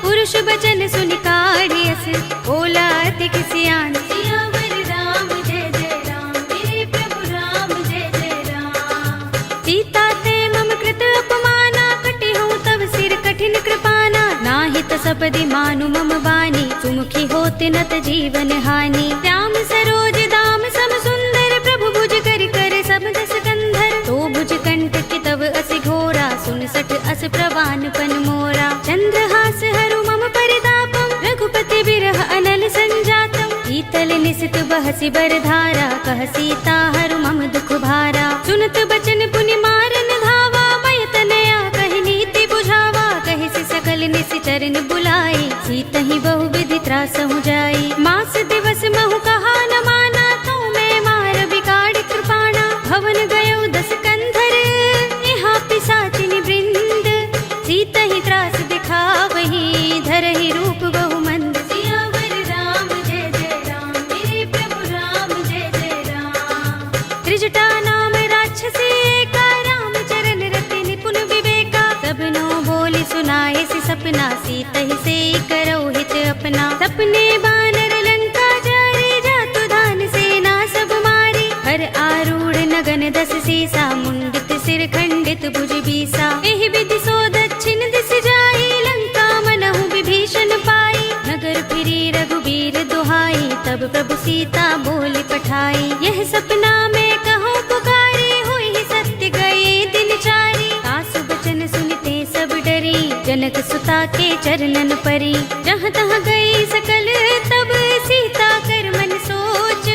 पुरुष बचन सुन काढ़ियस, बोला अति किसियान। सियावर राम जय जय राम, मेरे प्रभु राम जय जय राम। सीता ते मम कृत अपमाना, कटे हूँ तब सिर कठिन कृपाना। नाहित सपदि मानु मम बानी, सुमुखी होत नत जीवन हानि। श्याम सरोज दाम सम सुंदर, प्रभु भुज कर कर सब दस कंधर। तो भुज कंठ की तब अस घोरा, सुन सठ अस प्रवान पन मोरा। चंद्रहास हरु मम परितापम, रघुपति बिरह अनल संजातम। शीतल निसित बहसि बरधारा, कह सीता हरु मम दुख भारा। सुनत बचन पुनि मारन धावा, मय तनया कहि नीति बुझावा। कहि सकल निसि चरण बुलाई, सीतहि बहु विधि त्रासहु जाई। मास दिवस सपना, सीतहि से करो हित अपना। सपने बानर लंका जारे, जातु धान सेना सब मारी। हर आरूढ़ नगन दस सीसा, मुंडित सिर खंडित भुज बीसा। एहि विधि सो दक्षिण दिस जाई, लंका मनहु विभीषण पाई। नगर फिरी रघुबीर दुहाई, तब प्रभु सीता बोली पठाई। यह सपना में कहो पुकारी, हुई सत्य गए दिन चारी। सासु बचन सुनते सब डरी, जनक सुता के चरणन परी। जहाँ तहाँ गई सकल तब सीता कर मन सोच।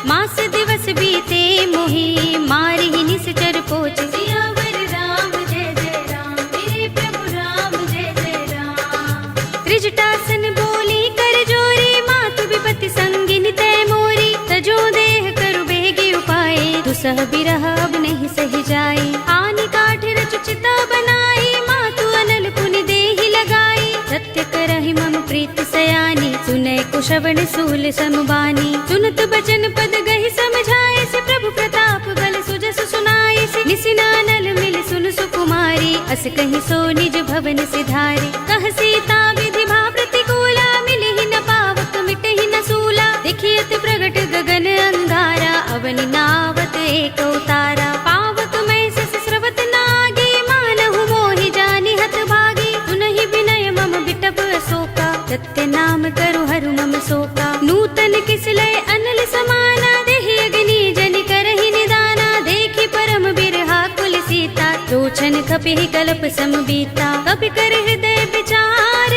मास दिवस बीते मोहि, मारी निश्चर पोच। सियावर राम जय जय राम, मेरे प्रभु राम जय जय राम। त्रिजटासन बोली कर जोरी, मातु विपत्ति संगिनी तय मोरी। तजो देह करु बेगी उपाय, दुसह बिरह अब नहीं सही जाए। आनि काठ रचु चिता बनाई, मातु अनल पुनि देहि लगाई। सत्य करहि मम प्रीति सयानी, सुनै कुशवण सूल समबानी। सुनत बचन पद गहि समझाए, से प्रभु प्रताप बल सुजस सुनाए। से निसिनानल मिल सुन सुकुमारी, अस कहि सो निज भवन सिधारी। कह सीता विधि भा प्रतिकूला, मिलहि न पावक मिटहि न सूला। देखियत प्रगट गगन अंगारा, अवनि नावत एक उतारा। पावक मैं सस स्रवत नागे, मानहु मोहि जानि हत भागी। सुनहि विनय मम बिटप अशोका, सत्य नाम करु हरु मम शोका। नूतन किसलय अनल समाना, देहि अग्नि जनि करहि निदाना। देखि परम बिरहा कुल सीता, लोचन कपिहि कल्प समबीता। कपि कर हृदय विचार,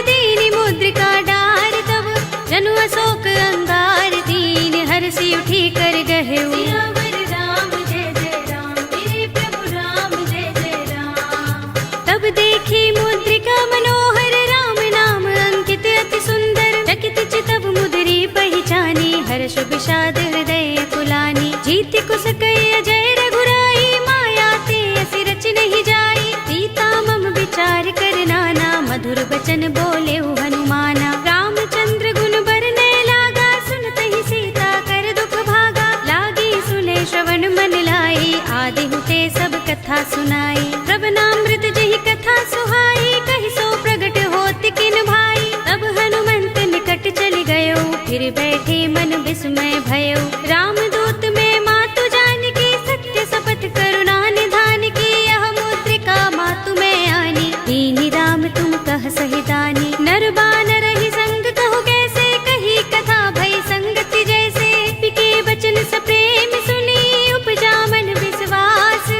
दीनि मुद्रिका डार। तब जनु अशोक अंगार, दीन हरषि उठी कर गहेउ। सियावर राम जय जय राम, मेरे प्रभु राम जय जय राम। तब देखी मुद्रिका मनोहर, राम नाम अंकित अति सुंदर। चकित चितव मुद्री पहिचानी, हर्ष विषाद हृदय कुलानी। जीति कुस कई अजय रघुराई, माया ते असि रच नहीं जाई। सीता मम विचार कर नाना, मधुर बचन बोले हनुमाना। रामचंद्र गुण बरने लागा, सुनतहि सीता कर दुख भागा। लागी सुने श्रवण मन लाई, आदि हुते सब कथा सुनाई। प्रभनामृत जहि कथा सुहाई, कहि सो प्रगट होत किन भाई। तब हनुमंत निकट चल गयो, फिर बैठे मन विस्मय भयो। रामदूत में मातु जानकी, सत्य शपथ करुणा निधान की। यह मुद्रिका मातु में आनी, दीनि राम तुम कह सहितानी। नर बानर ही संग कहु कैसे, कही कथा भई संगति जैसे। पिके बचन सप्रेम सुनी, उपजा मन विश्वास।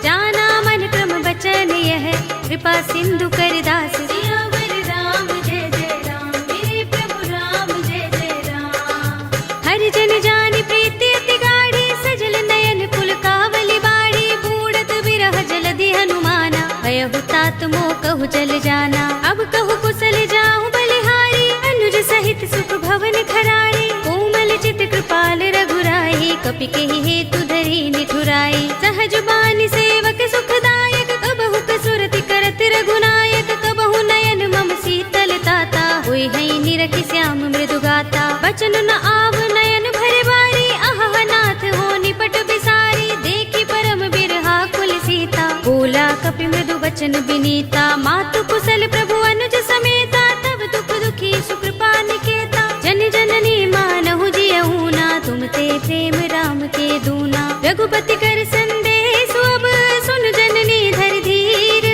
जाना मन क्रम बचन यह, कृपा सिंधु कर दास। सियावर राम जय जय राम, मेरे प्रभु राम जय जय राम। हर जन जानि प्रीति अति गाढ़ी, सजल नयन पुलकावली बाड़ी। बूढ़त बिरह जलधि हनुमाना, भयहु तात मोह कहु जल जाना। अब कहु कुशल जाहु बलिहारी, अनुज सहित सुख भवन खरारी। कोमल चित कृपाल रघुराई, कपि केहि हेतु धरि निठुराई। सहज बानि सेवक सुखदायक, कबहु कसुरति करत रघुनायक। कबहु नयन मम शीतल ताता, होय है निरखि श्याम मृदु गाता। बचन न आव नयन भरे बारी, आहा नाथ हो निपट बिसारी। देखि परम बिरहा कुल सीता, बोला कपि मृदु बचन बिनीता। मातु कुशल प्रभु अनुज समेता, तब दुख दुखी सुकृपा निकेता। जन जननी मानहु जियहु ना, तुम ते प्रेम राम के दूना। रघुपति कर संदेश अब, सुन जननी धर धीर।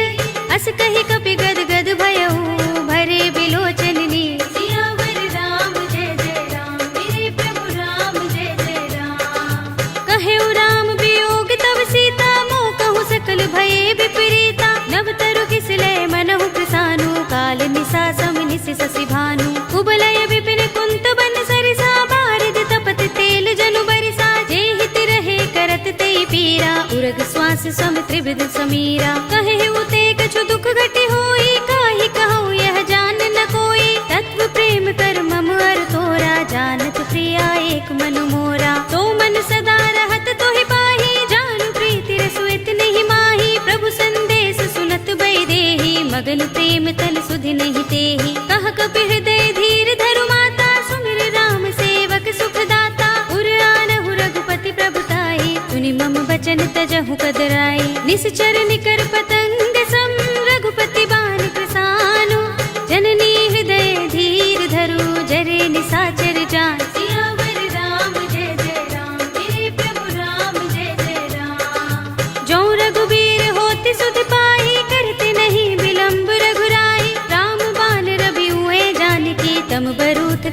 अस कहि कपि गद गद भयहु, भरे बिलोचन नीर। सियावर राम जय जय राम, मेरे प्रभु राम जय जय राम। कहेउ राम वियोग तब सीता, मोह कहु सकल भये विपरीता। नव तरु किसलय मनहु कृसानु, काल निसा सम निसि शशि भानु। कुबलय विपिन कुंत बन सरिसा, बारिद तपत तेल जनु बरिसा। जे हित रहे करत ते पीरा, उरग श्वास सम त्रिविध समीरा। कहेउ ते कछु दुख घटि होई, काहि कहूँ यह जान न कोई। तत्व प्रेम कर मम अर तोरा, जानत प्रिया एक मन मोरा। तो मन सदा रहत तोहि पाही, जानु प्रीति रसुइत नहीं माही। प्रभु संदेश सुनत बै देहि, मगन प्रेम तल सुधि नहीं तेहि। कह कपि हृदय धीर धरु माता, सुमिर राम सेवक सुखदाता। उर आनहु रघुपति प्रभुताई, सुनि मम बचन तजहु कदराई। निश्चर निकर पतंग सम, रघुपति बाण कृसानु।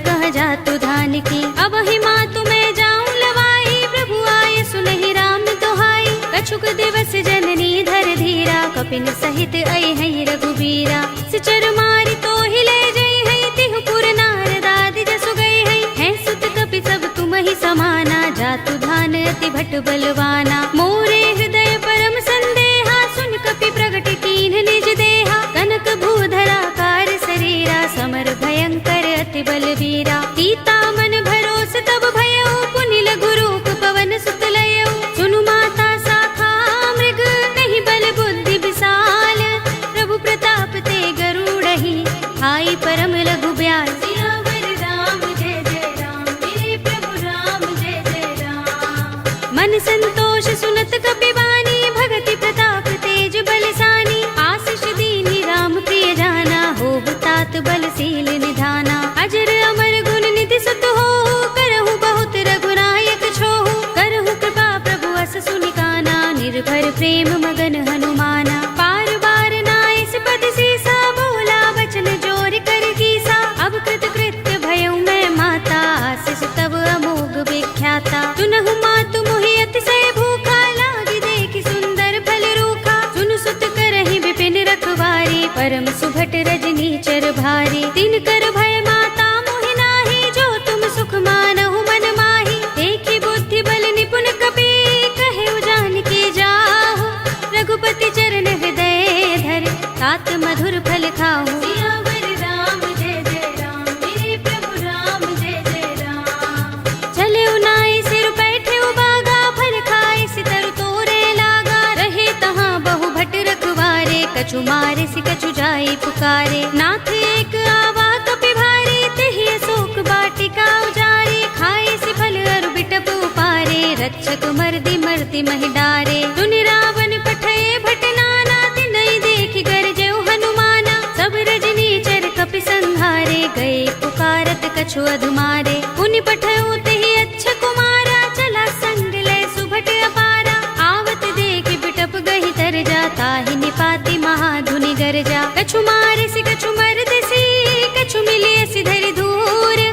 कह जा तु धान की। अब ही माँ तुम्हें जाऊं लवाई, प्रभु आए सुनहि राम दोहाई। कछुक दिवस जननी धर धीरा, कपिन सहित आई है रघुबीरा। सिचर मारी तो हिले जई है, तिहु पुर नारद आदि जसु गई है सुत कपि सब तुम ही समाना। जातु धान अति भट बलवाना, मोरे हृदय परम संदेहा। सुन कपि प्रगट कीन्ह निज देहा, कनक भूधरा कार शरीरा। समर भयंकर अति बलवीरा, सीता मन भरोस तब भयउ। पुनि लघु रूप पवन सुत लयउ, सुनु माता साखा मृग। नहीं बल बुद्धि विशाल, प्रभु प्रताप ते गरुड़हि। आई परम लघु ब्याल, सियावर राम जय जय राम। मेरे प्रभु राम जय जय राम। मन संतोष सुनत कपि बानी, भगति प्रताप तेज बलसानी। आशीष दीनी राम प्रिय जाना, होब तात बलशील निधाना। अजर अमर गुण निधि सुत हो, करहु बहुत रघुनायक छोहु। करहु कृपा प्रभु अस सुनि काना, निर्भर प्रेम मगन हनुमाना। पार बार नाइस पद सीसा, बोला बचन जोर कर कीसा। अब कृत कृत्य भयउ मैं माता, आशीष तब अमोघ विख्याता। सुनहु मातु मोहि अतिशय भूखा, लागी देखि सुंदर फल रूखा। सुन सुत करहि विपिन रखवारी, परम सुभट रजनी चर भारी। तिन कर भय माता मोहि नाहि, जो तुम सुख मानहु मन माहि। देखि बुद्धि बल निपुण कपि, कहे जानकी जाहु। रघुपति चरण हृदय धर, तात मधुर फल खाहु। सियावर राम जय जय राम, मेरे प्रभु राम जय जय राम। चले उनाई सिर बैठे उबागा, फल खाए सितर तोरे लागा। रहे तहाँ बहु भट रखवारे, कछु मारे सि कछु जाई पुकारे। नाथ एक आवा कपि भारी, तेहि अशोक वाटिका उजारे। खाए सि फल अरु बिटप उपारे, रक्षक मर्दि मर्दि महि डारे। सुनि रावण पठए भट नाना, तिनहि देखि गरजेउ हनुमाना। सब रजनी चर कपि संहारे, गए पुकारत कछु अधुमारे। पुनि पठउ तेहि अच्छ कुमारा, चला संग लय सुभट अपारा। आवत देखि बिटप गहि तर जा, ताहि निपाति महाधुनि गरजा। कछु मारे सि कछु मरदसी, कछु मिलिए सि धरि धूर।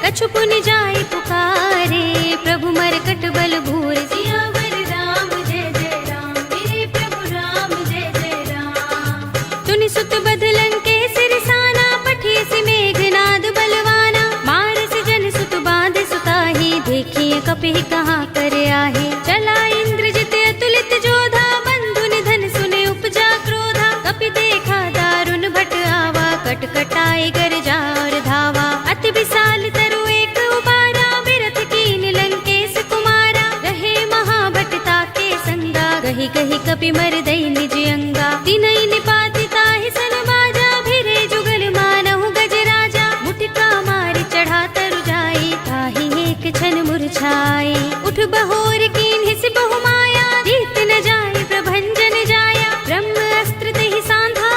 कछु पुनि जाई पुकारे, प्रभु मरकट बल भूर। सियावर राम जय जय राम, मेरे प्रभु राम जय जय राम। तुनि सुत बदलन के सिरसाना, पठिए सि मेघनाद बलवाना। मारस जन सुत बांध सुताही, देखिए कपि कहाँ कर आहे। चला इंद्रजित अतुलित जोधा, बंधु निधन सुने उपजा क्रोधा। कपि देखा दारुण भट आवा, कट कटाई गरजा और धावा। अति विशाल तरु एक उबारा, बिरथ कीन लंकेश कुमारा। रहे महाभट ताके संगा, गहि गहि कपि मर दई निज अंगा। तिनहि निपाति ताहि सन बाजा, भिरे जुगल मानहु गज राजा। मुटिका मारि चढ़ा तरु जाई, ताहि एक क्षण मुरझाई। उठ बहोर कीन्हि सि बहु माया, जीत न जाय प्रभंजन जाया। ब्रह्म अस्त्र तेहि सांधा,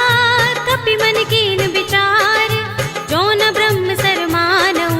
कपि मन कीन विचार। जो न ब्रह्म सर मानहु,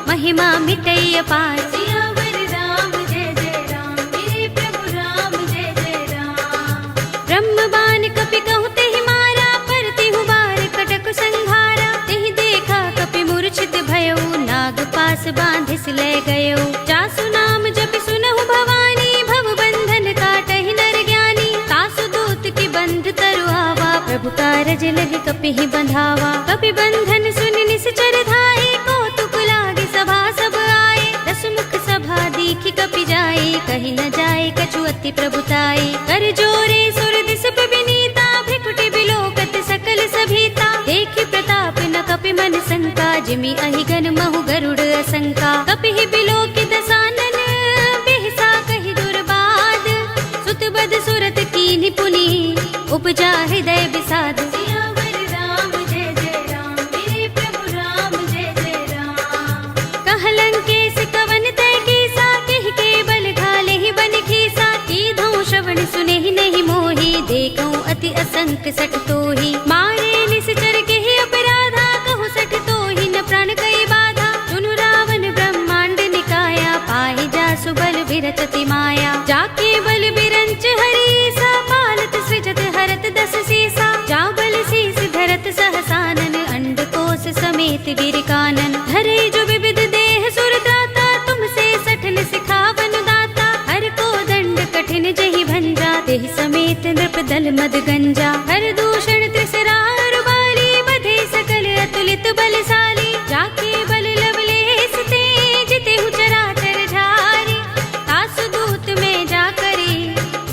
महिमा मिटई अपार। सियावर राम जय जय राम, मेरे प्रभु राम जय जय राम। ब्रह्म बाण कपि कहु तेहि मारा, पर तिहु बार कटक संघारा। तेहि देखा कपि मूर्छित भयउ, नाग पास बांधिस ले गयउ। जासु नाम जपि सुनहु भवानी, भव बंधन काटहि नर ज्ञानी। तासु दूत की बंध तरु आवा, प्रभु कारज लग कपि ही बंधावा। कपि बंधन सुनि निश्चर धाये, कौतुक लागे सभा सब आए। दस मुख सभा दीखि कपि जाए, कहि न जाए कछु अति प्रभुताई। कर जोरे सुर दिस विनीता, भ्रिकुटि बिलोकत सकल सभीता। देखि प्रताप न कपि मन शंका, जिमि अहिगन महु गरुड़ असंका। कपि ही बिलोकि दसानन, बिहसा कहि दुर्बाद। सुत बद सुरत कीन्हि पुनि, उपजा हृदय विषाद। सियावर राम जय जय राम, मेरे प्रभु राम जय जय राम। कहलंकेश कवन तय कीसा, केहि के बल घाले ही बन खीसा। कीधौ श्रवण सुनेहि नहीं मोहि, देखौ अति असंक सठ तोहि। मारे निश्चर केहि अपराधा, कहु सठ तोहि न प्राण कई बाधा। सुनु रावण ब्रह्मांड निकाया, पाहि जासु बल विरचति माया। जाके बल बिरंच हरीसा, पालत सृजत हरत दस सीसा। जा बल शीस धरत सहसानन, अंडकोश समेत गिर कानन। धरे जो सहित नृप दल मद गंजा, हर दूषण त्रिसरा और बाली, बधे सकल अतुलित बलशाली, जाके बल लवलेस ते जिते हु चराचर झारी, तासु दूत में जा करे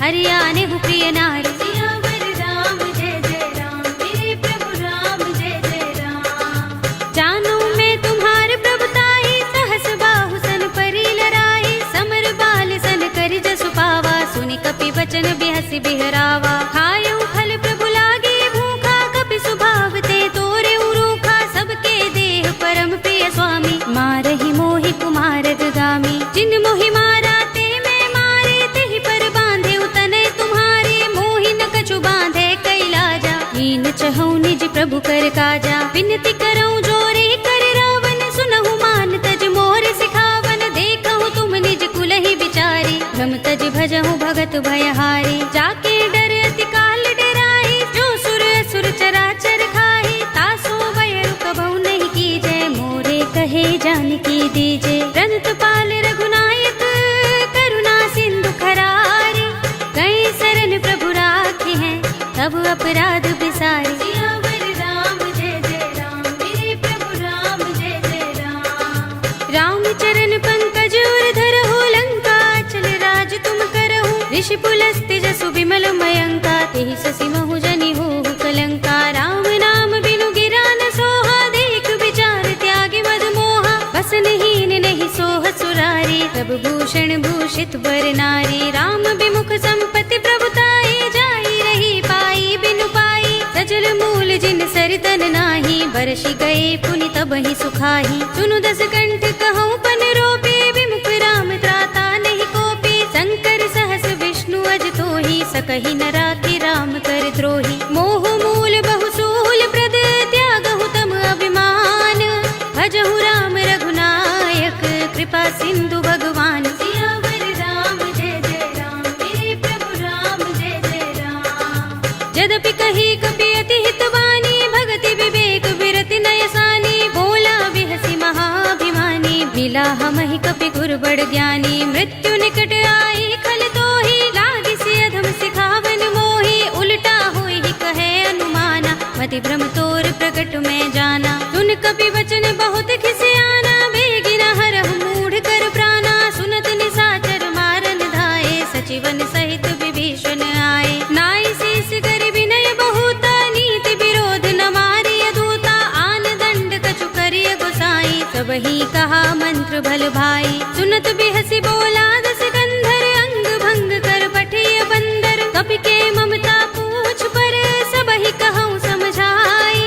हरियाणे हु प्रिय नारी। सियावर राम जय जय राम, मेरे प्रभु राम जय जय राम। जानो मैं तुम्हार प्रभुताई, सहस बाहु सन परी लराई, समर बाल सन करि जसु पावा, सुनि कपि वचन बिहसि बिहरावा। खायउ फल प्रभु लागे भूखा, कपि सुभाव ते तोरे उरूखा, सबके देह परम प्रिय स्वामी, मारहि मोहि कुमार गामी। जिन मोहि मारा ते मैं मारे, तेहि पर बांधे उतने तुम्हारे, मोहि न कछु बांधे कैलाजा, हीन चहु निज प्रभु कर काजा। विनती करऊं जोरे कर रावण, सुनहु मान तज मोर सिखावन, देखहु तुम निज कुलहि बिचारी, भ्रम तज भजहु भगत भयहारी। जाके डर अति काल डराई, जो सुर असुर चराचर खाई, तासो भय कबहु नहीं कीजय, मोरे कहे जानकी दीजे। रंत पाल रघुनायक करुणा सिंधु खरारी, कई शरण प्रभु राखे हैं तब अपराध बिसारी। सियावर राम जय जय राम, मेरे प्रभु राम जय जय राम। राम चरण पंकज उर धरहु, लंका चल राज तुम करहु, ऋषि पुलस्त्य जसु विमल मयंका, तेहि ससि महु जनि होहु कलंका। राम नाम बिनु गिरा न सोहा, देख विचार त्यागी मद मोहा, बसनहीन नहीं सोह सुरारी, तब भूषण भूषित बर नारी। राम विमुख संपत्ति प्रभुताई, जाई रही पाई बिनु पाई, सजल मूल जिन सरितन नाही, बरसि गए पुनि तबहि सुखाही। सुनु दस कंठ कहूँ पन रोपे, विमुख राम त्राता नहीं कोपे, शंकर सहस विष्णु अज तोहि, सकहि न राखि राम कर द्रोही। मोह मूल बहुसूल प्रद, त्यागहु तम अभिमान, भजहु राम रघुनायक, कृपा सिंधु भगवान। सियावर राम जय जय राम, मेरे प्रभु राम जय जय राम। यद्यपि कही कपि अति हितवानी, भगति विवेक बिरति नयसानी, बोला बिहसि महाभिमानी, मिला हमहि कपि गुर बड़ ज्ञानी। मृत्यु निकट आई खल तोहि, लागिसि अधम सिखावन मोहि, उल्टा होई कहे अनुमाना, मति भ्रम तोर प्रकट में जाना। सुन कपि वचन बहुत खिसियाना, बेगिन हरहु मूढ़ कर प्राणा, सुनत निशाचर मारन धाये, सचिवन सहित विभीषण आए। नाई शीस कर विनय बहुता, नीति विरोध न मारिय दूता, आन दंड कछु करिय गोसाई, सबहि कहा मंत्र भल भाई। सुनत बिहसि बोला दस कंधर, अंग भंग कर पठिय बंदर, कपि के ममता पूछ पर, सबहि कहूँ समझाई।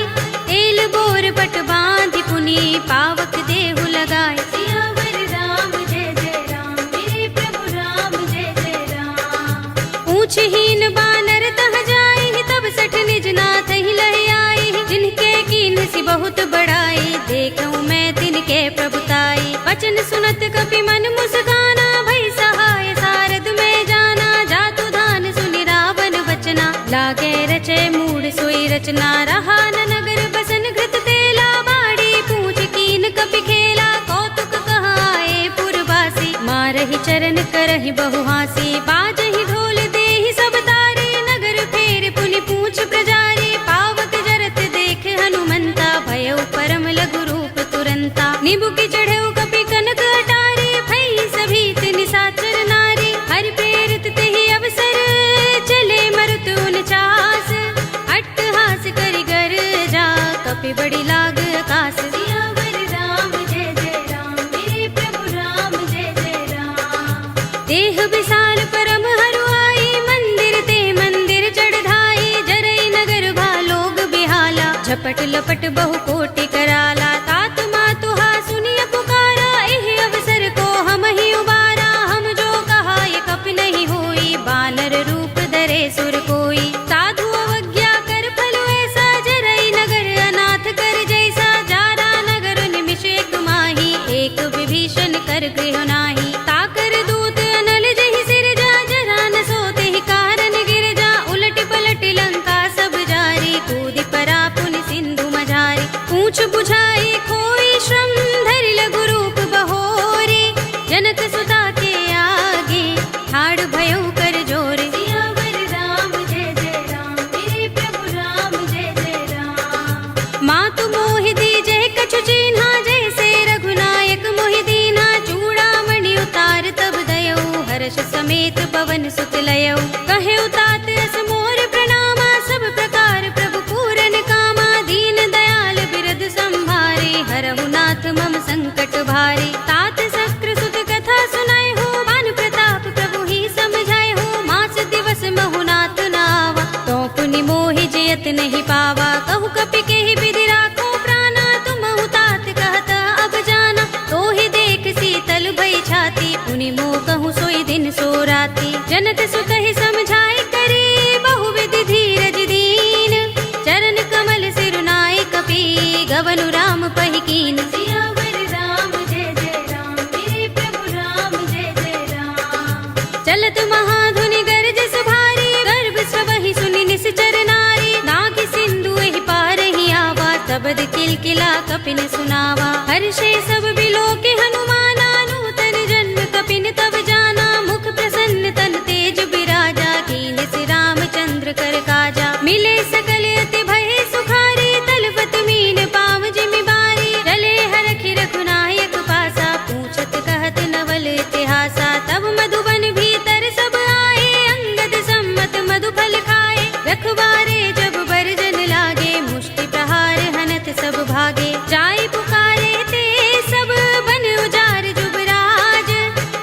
एल बोर पट बांधि पुनि, पावक देहु लगाए। सियावर राम जय जय राम, मेरे प्रभु राम जय जय राम। ऊँचहीन बानर तह जाई, तब सठ निज नाथ ही लहि आई, जिनके कीन सी बहुत बड़ाई, देखूं मैं तिनके प्रभुताई। वचन सुनत कपि मन मुस्काना, भई सहाय सारद में जाना, जातु धान सुनि रावण बचना, लागे रचे मूढ़ सोई रचना। रहा न नगर बसन घृत तेला, बाड़ी पूछ कीन कपि खेला, कौतुक कहाए पुरवासी, मारहि चरण करहि बहुहासी। बाजहि ढोल देहि सब तारे, नगर फेर पुनि पूछ प्रजारी, पावक जरत देख हनुमंता, भयउ परम लघु रूप तुरंता। निबु की चढ़ऊ कपि कनक अटारी, भई सभीत निशाचर नारी, हरि प्रेरित तेहि अवसर, चले मरुत उनचास, अट्टहास करि गर जा, कपि बड़ी लाग आकाश। सियावर राम जय जय राम, मेरे प्रभु राम जय जय राम। देह विशाल परम हरुआई, मंदिर ते मंदिर चढ़ाई, जरई नगर भालोग बिहाला, झपट लपट बहु कोटि कराला। तात मातुहा सुनिय पुकारा, एहि अवसर को हम ही उबारा, हम जो कहा ये कपि नहीं होई, बानर रूप धरे सुर कोई। साधु अवज्ञा कर फल ऐसा, जरई नगर अनाथ कर जैसा, जारा नगर निमिष एक माही, एक विभीषण कर गृह नाही। ताकर दूत अनल जहि सिर जा, जरा न सोते ही कारण गिर जा, उलट पलट लंका सब जारी, कूदि परा पुनि सिंधु मझारी। पूछ बुझाए हर्ष समेत पवन सुत लयौ। कहे तात अस मोर प्रणामा, सब प्रकार प्रभु पूरन कामा। दीन दयाल बिरद संभारे, हरहु नाथ मम संकट भारे। तात शक्र सुत कथा सुनाए हो, बान प्रताप प्रभु ही समझाए हो। मास दिवस महु नाथ नावा, तो पुनि मोहि जयत नहीं पावा। कहु कपि केहि विधि राखो प्राणा, तुमहु तात कहत अब जाना। तो ही देख शीतल भई छाती, पुनि मोह कहूँ सोई दिन सो राती। जनक सुत ही समझाए करे, बहुविधि धीरज दीन। चरण कमल सिरुनाए कपि, गवनु राम पहि कीन। सियावर राम जय जय राम, मेरे प्रभु राम जय जय राम। चलत महाधुनि गरज सुभारी, गर्भ सबहि सुनि निश्चर नारी। नाग सिंधु एहि पार ही आवा, तबद किलकिला कपिन सुनावा। हर्षे सब बिलोके हनुमाना, नूतन जन्म कपिन तब जाना। मुख प्रसन्न तन तेज बिराजा, कीन से रामचंद्र कर काजा। मिले सकल अति भय सुखारी, तलवत मीन पाव जिमि बारी। रले हरखि रघुनायक पासा, पूछत कहत नवल इतिहासा। तब मधुबन भीतर सब आए, अंगद सम्मत मधु फल खाए। रखवारे जब बरजन लागे, मुष्टि प्रहार हनत सब भागे। जाय पुकारे ते सब बन उजार जुबराज,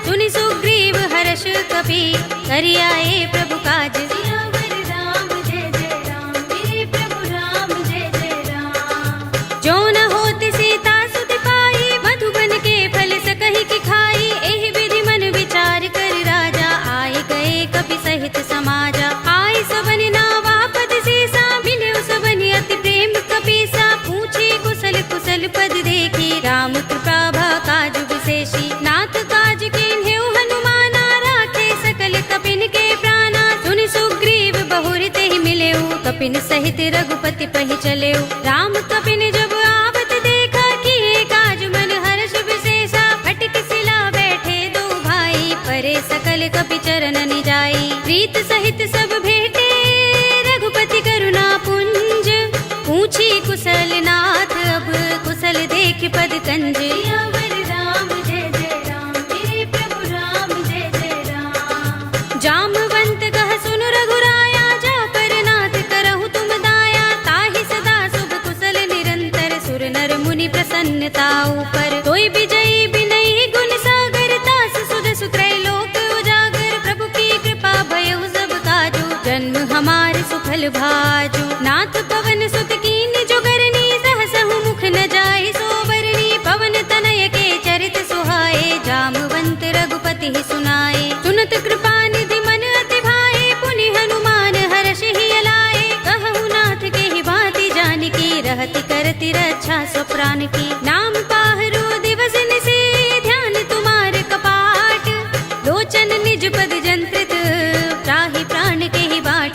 सुनि सुग्रीव हर्ष कपि करि आए प्रभु काज। सियावर राम जय जय राम, मेरे प्रभु राम जय जय राम। जो न होत सीता सुत पाई, मधुबन के फल सकहि की खाई। एहि विधि मन विचार कर राजा, आए गए कपि सहित समाजा। आए सबनि नावा पद सीसा, मिले सबनि अति प्रेम कपीसा। पूछी कुशल कुशल पद देखी, राम कृपा भा काज विशेषी। नाथ काज कीन्हेउ हनुमाना, राखे सकल कपिन के प्राणा। सुनि सुग्रीव बहुर तेहि मिलेउ, कपिन सहित रघुपति पहि चलेउ। राम कपिन जब आवत देखा, किए काज मन हर्ष विशेषा। फटक सिला बैठे दो भाई, परे सकल कपि चरण निजाई। प्रीत सहित सब भेटे, रघुपति करुणा पुंज। पूछी कुशल नाथ अब, कुशल देख पद कंज। सियावर राम जय जय राम, मेरे प्रभु राम जय जय राम। जामवंत कह सुन रघुराया, जा पर नाथ करहु तुम दाया। ताहि सदा शुभ कुशल निरंतर, सुर नर मुनि प्रसन्नता ऊपर। तोय विजयी बिनयी गुण सागर, तास सुजसु त्रैलोक उजागर। प्रभु की कृपा भयउ सब काजू, जन्म हमार सुफल भाजू। नाथ पवन सुत कीन जो करनी, सहसहु मुख न जाय सोबरनी। पवन तनय के चरित सुहाए, जामवंत रघुपति ही सुनाए। सुनत कृपा निधि मन अति भाए, पुनि हनुमान हर्ष ही अलाए। कहु नाथ के ही भांति जानकी, रहति करति रक्षा सो प्राण की। नाम पाहरो दिवस निशि, ध्यान तुम्हारे कपाट। लोचन निज पद जंत्र